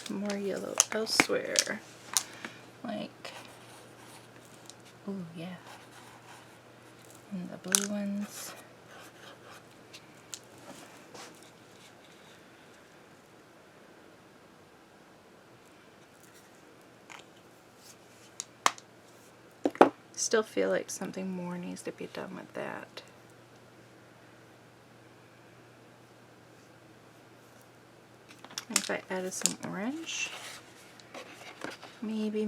more yellow elsewhere? Like, oh yeah, and the blue ones. Still feel like something more needs to be done with that. If I added some orange, maybe.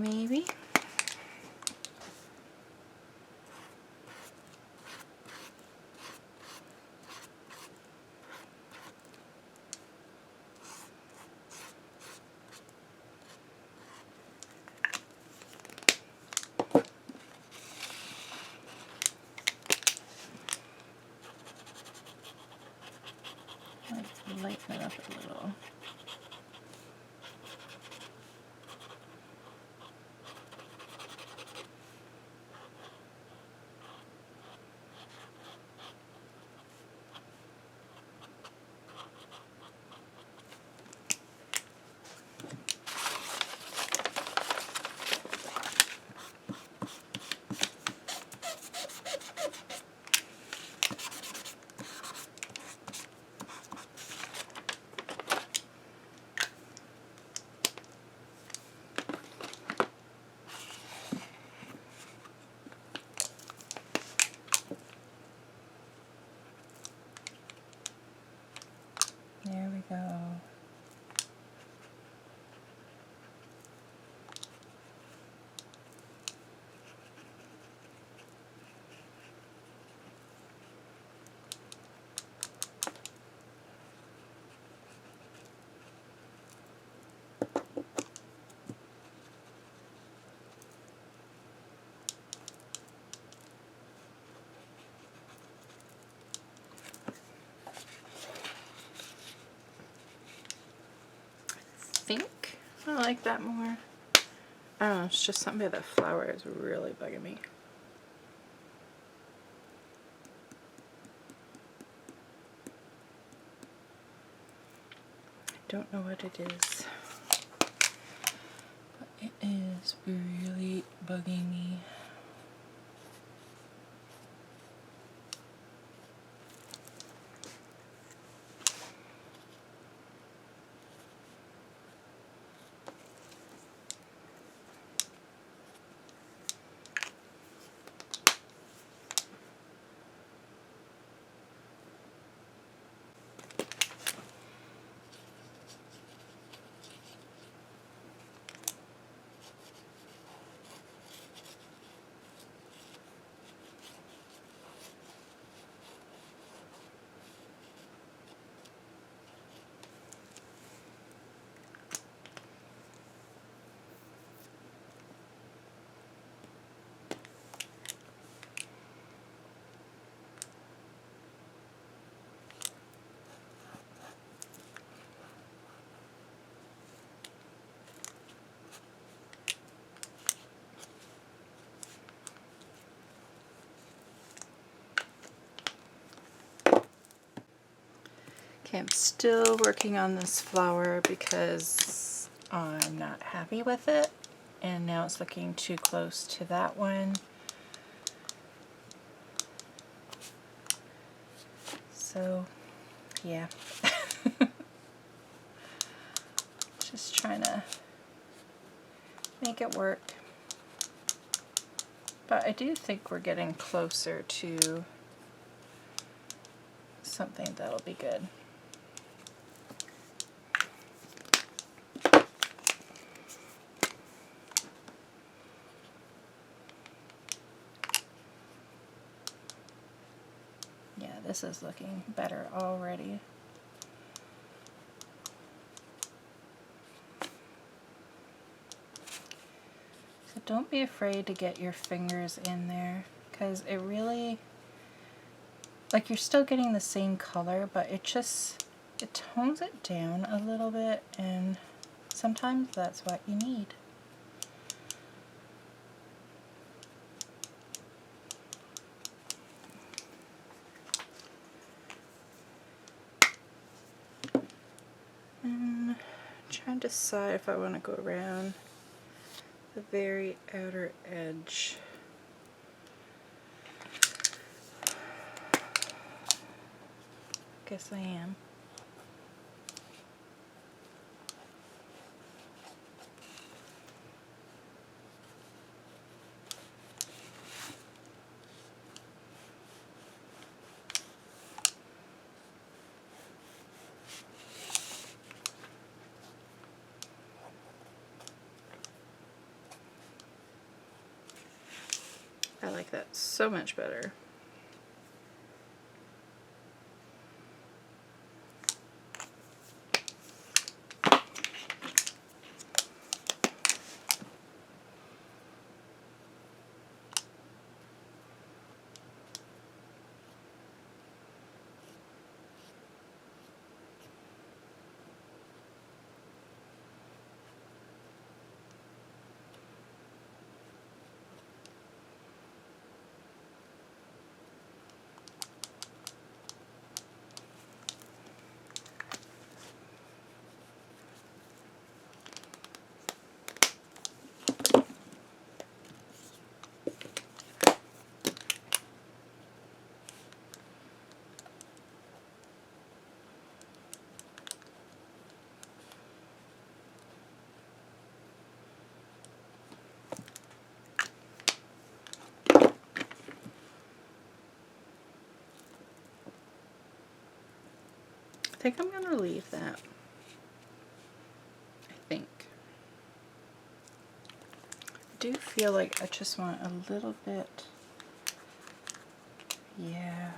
Let's lighten it up a little. There we go. I think I like that more. I don't know, it's just something about that flower is really bugging me. I don't know what it is, but it is really bugging me. Okay, I'm still working on this flower because I'm not happy with it, and now it's looking too close to that one. So, yeah. Just trying to make it work. But I do think we're getting closer to something that'll be good. Yeah, this is looking better already. So don't be afraid to get your fingers in there, because it really, like, you're still getting the same color, but it just, It tones it down a little bit, and sometimes that's what you need. And I'm trying to decide if I want to go around the very outer edge. Guess I am. I like that so much better. I think I'm going to leave that. I think. I do feel like I just want a little bit. Yeah.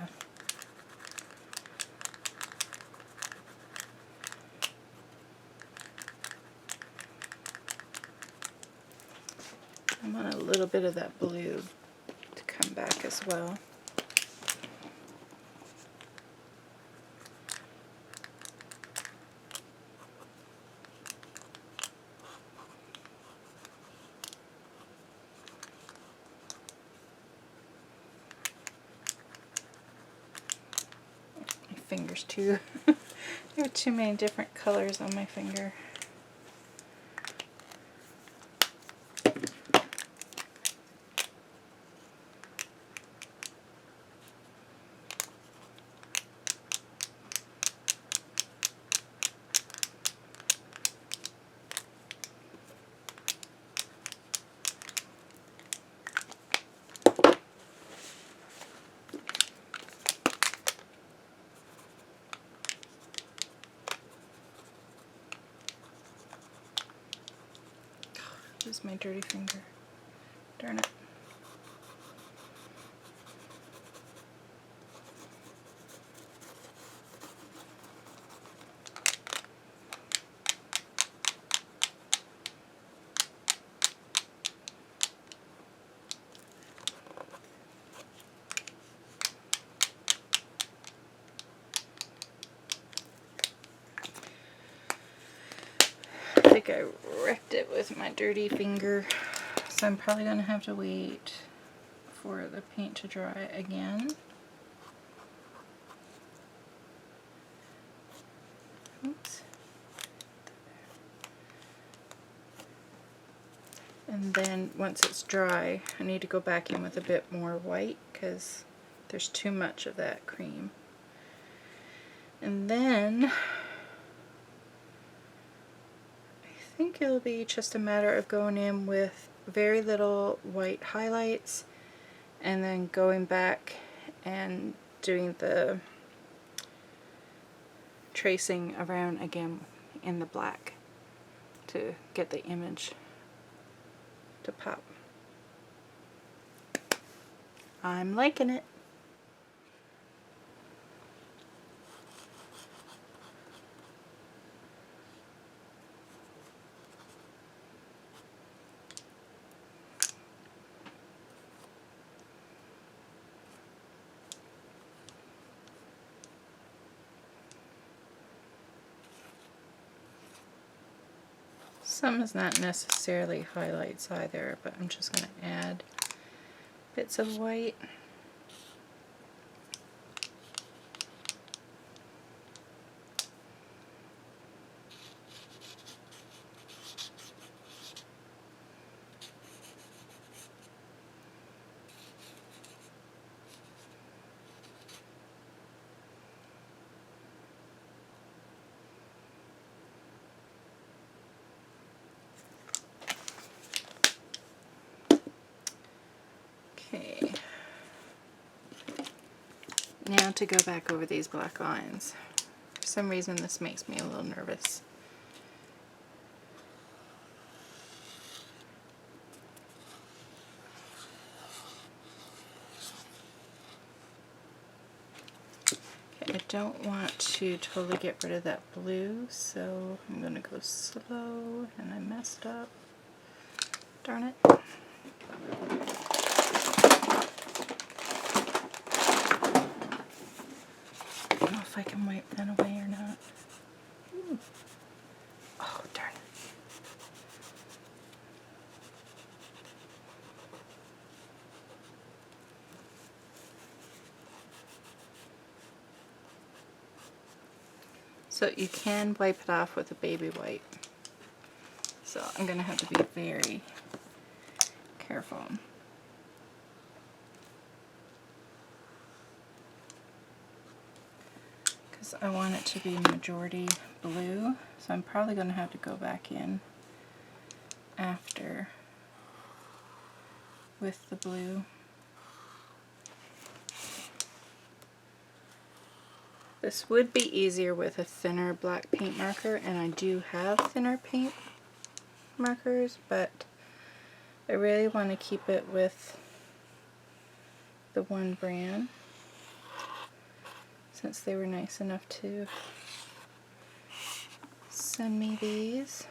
I want a little bit of that blue to come back as well. Fingers too. There are too many different colors on my finger. Use my dirty finger. Darn it. I think I wrecked it with my dirty finger, so I'm probably going to have to wait for the paint to dry again. Oops. And then once it's dry, I need to go back in with a bit more white because there's too much of that cream. And then I think it'll be just a matter of going in with very little white highlights and then going back and doing the tracing around again in the black to get the image to pop. I'm liking it. Some is not necessarily highlights either, but I'm just going to add bits of white. Okay. Now to go back over these black lines. For some reason this makes me a little nervous. Okay, I don't want to totally get rid of that blue, so I'm going to go slow, and I messed up. Darn it. I don't know if I can wipe that away or not. Ooh. Oh, darn it. So you can wipe it off with a baby wipe. So I'm going to have to be very careful. Because I want it to be majority blue. So I'm probably going to have to go back in after with the blue. This would be easier with a thinner black paint marker, and I do have thinner paint markers, but I really want to keep it with the one brand since they were nice enough to send me these.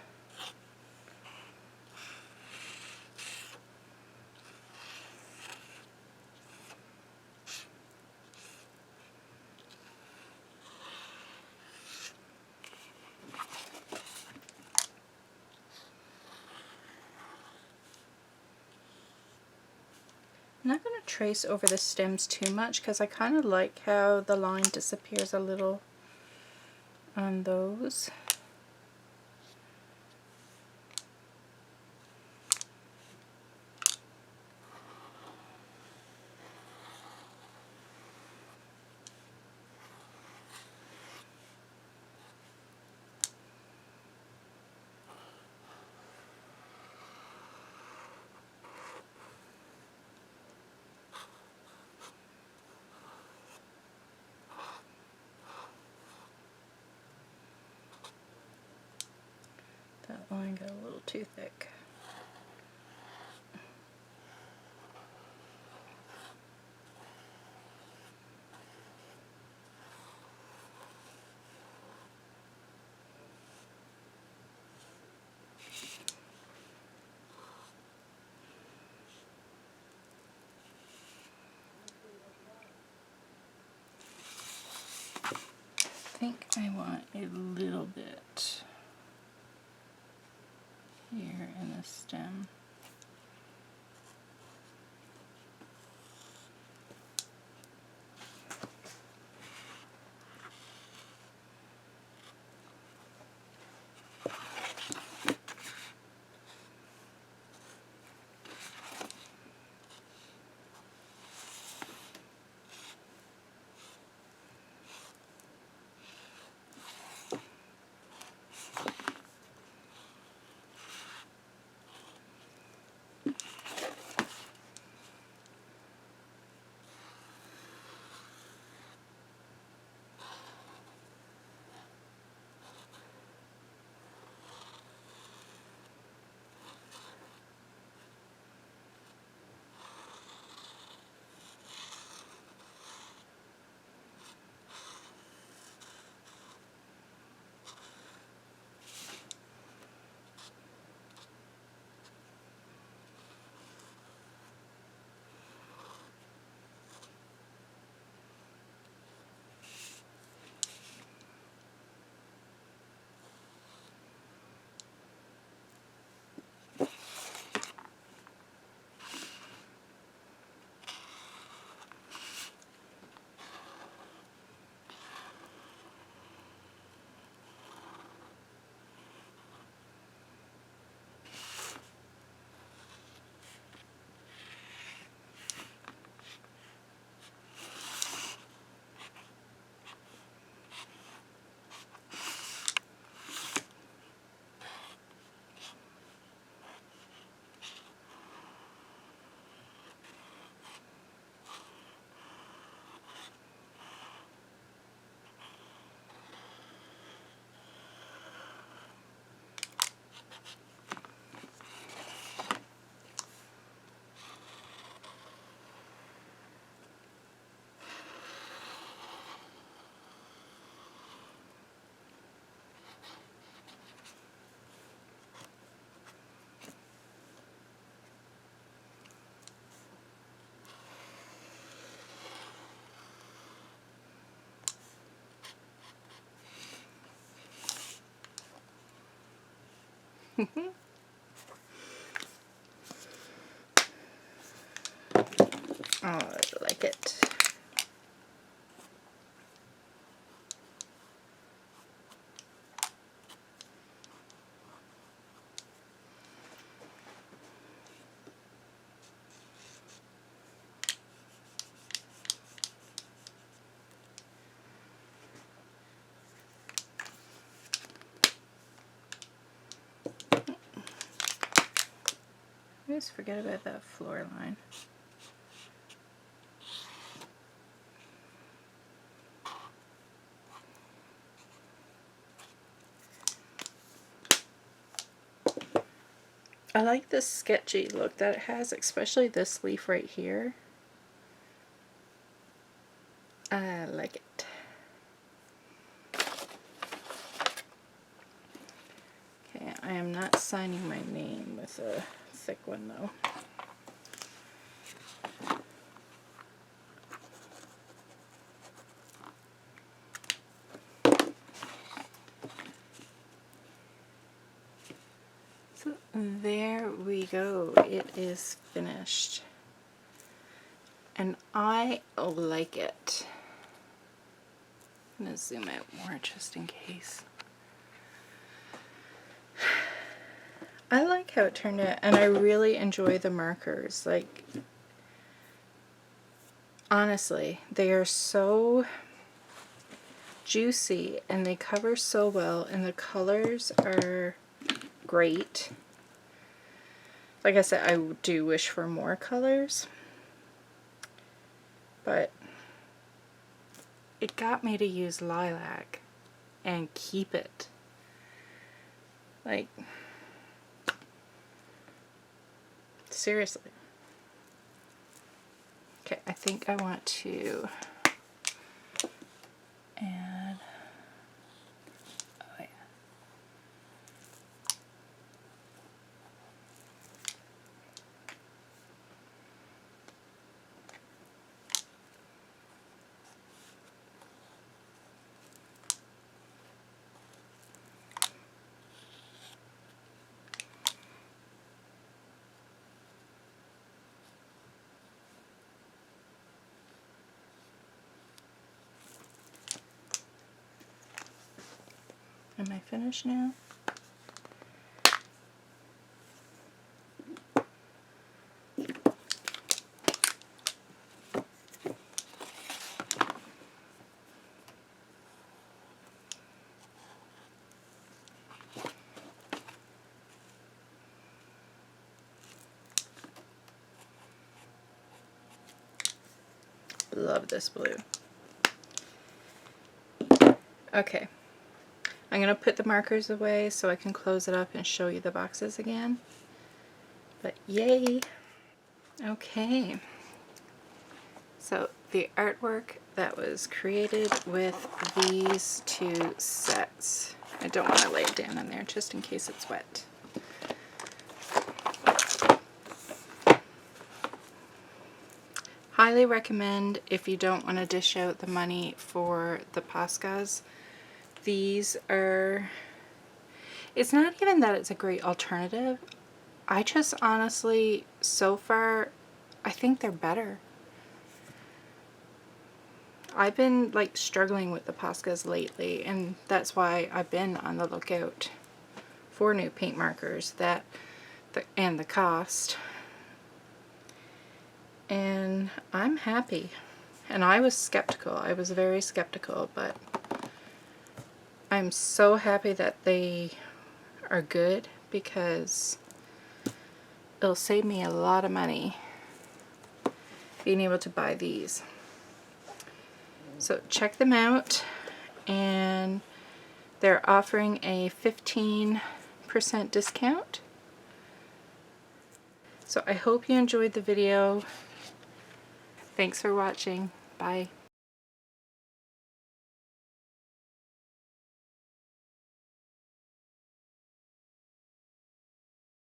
I'm not going to trace over the stems too much because I kind of like how the line disappears a little on those. That line got a little too thick. I think I want a little bit here in the stem. Oh, I like it. I always forget about that floor line. I like this sketchy look that it has, especially this leaf right here. I like it. Okay, I am not signing my name with a thick one though. So there we go. It is finished. And I like it. I'm going to zoom out more just in case. I like how it turned out, and I really enjoy the markers. Like, honestly, they are so juicy and they cover so well, and the colors are great. Like I said, I do wish for more colors, but it got me to use lilac and keep it. Like, seriously. Okay, I think I want to add, oh yeah. Am I finished now? Love this blue. Okay. I'm going to put the markers away so I can close it up and show you the boxes again. But yay! Okay. So the artwork that was created with these two sets. I don't want to lay it down in there just in case it's wet. Highly recommend if you don't want to dish out the money for the Poscas. These are, it's not even that it's a great alternative. I just honestly, so far, I think they're better. I've been like struggling with the Poscas lately, and that's why I've been on the lookout for new paint markers and the cost. And I'm happy. And I was skeptical. I was very skeptical, but I'm so happy that they are good because it'll save me a lot of money being able to buy these. So check them out, and they're offering a 15% discount. So I hope you enjoyed the video. Thanks for watching. Bye.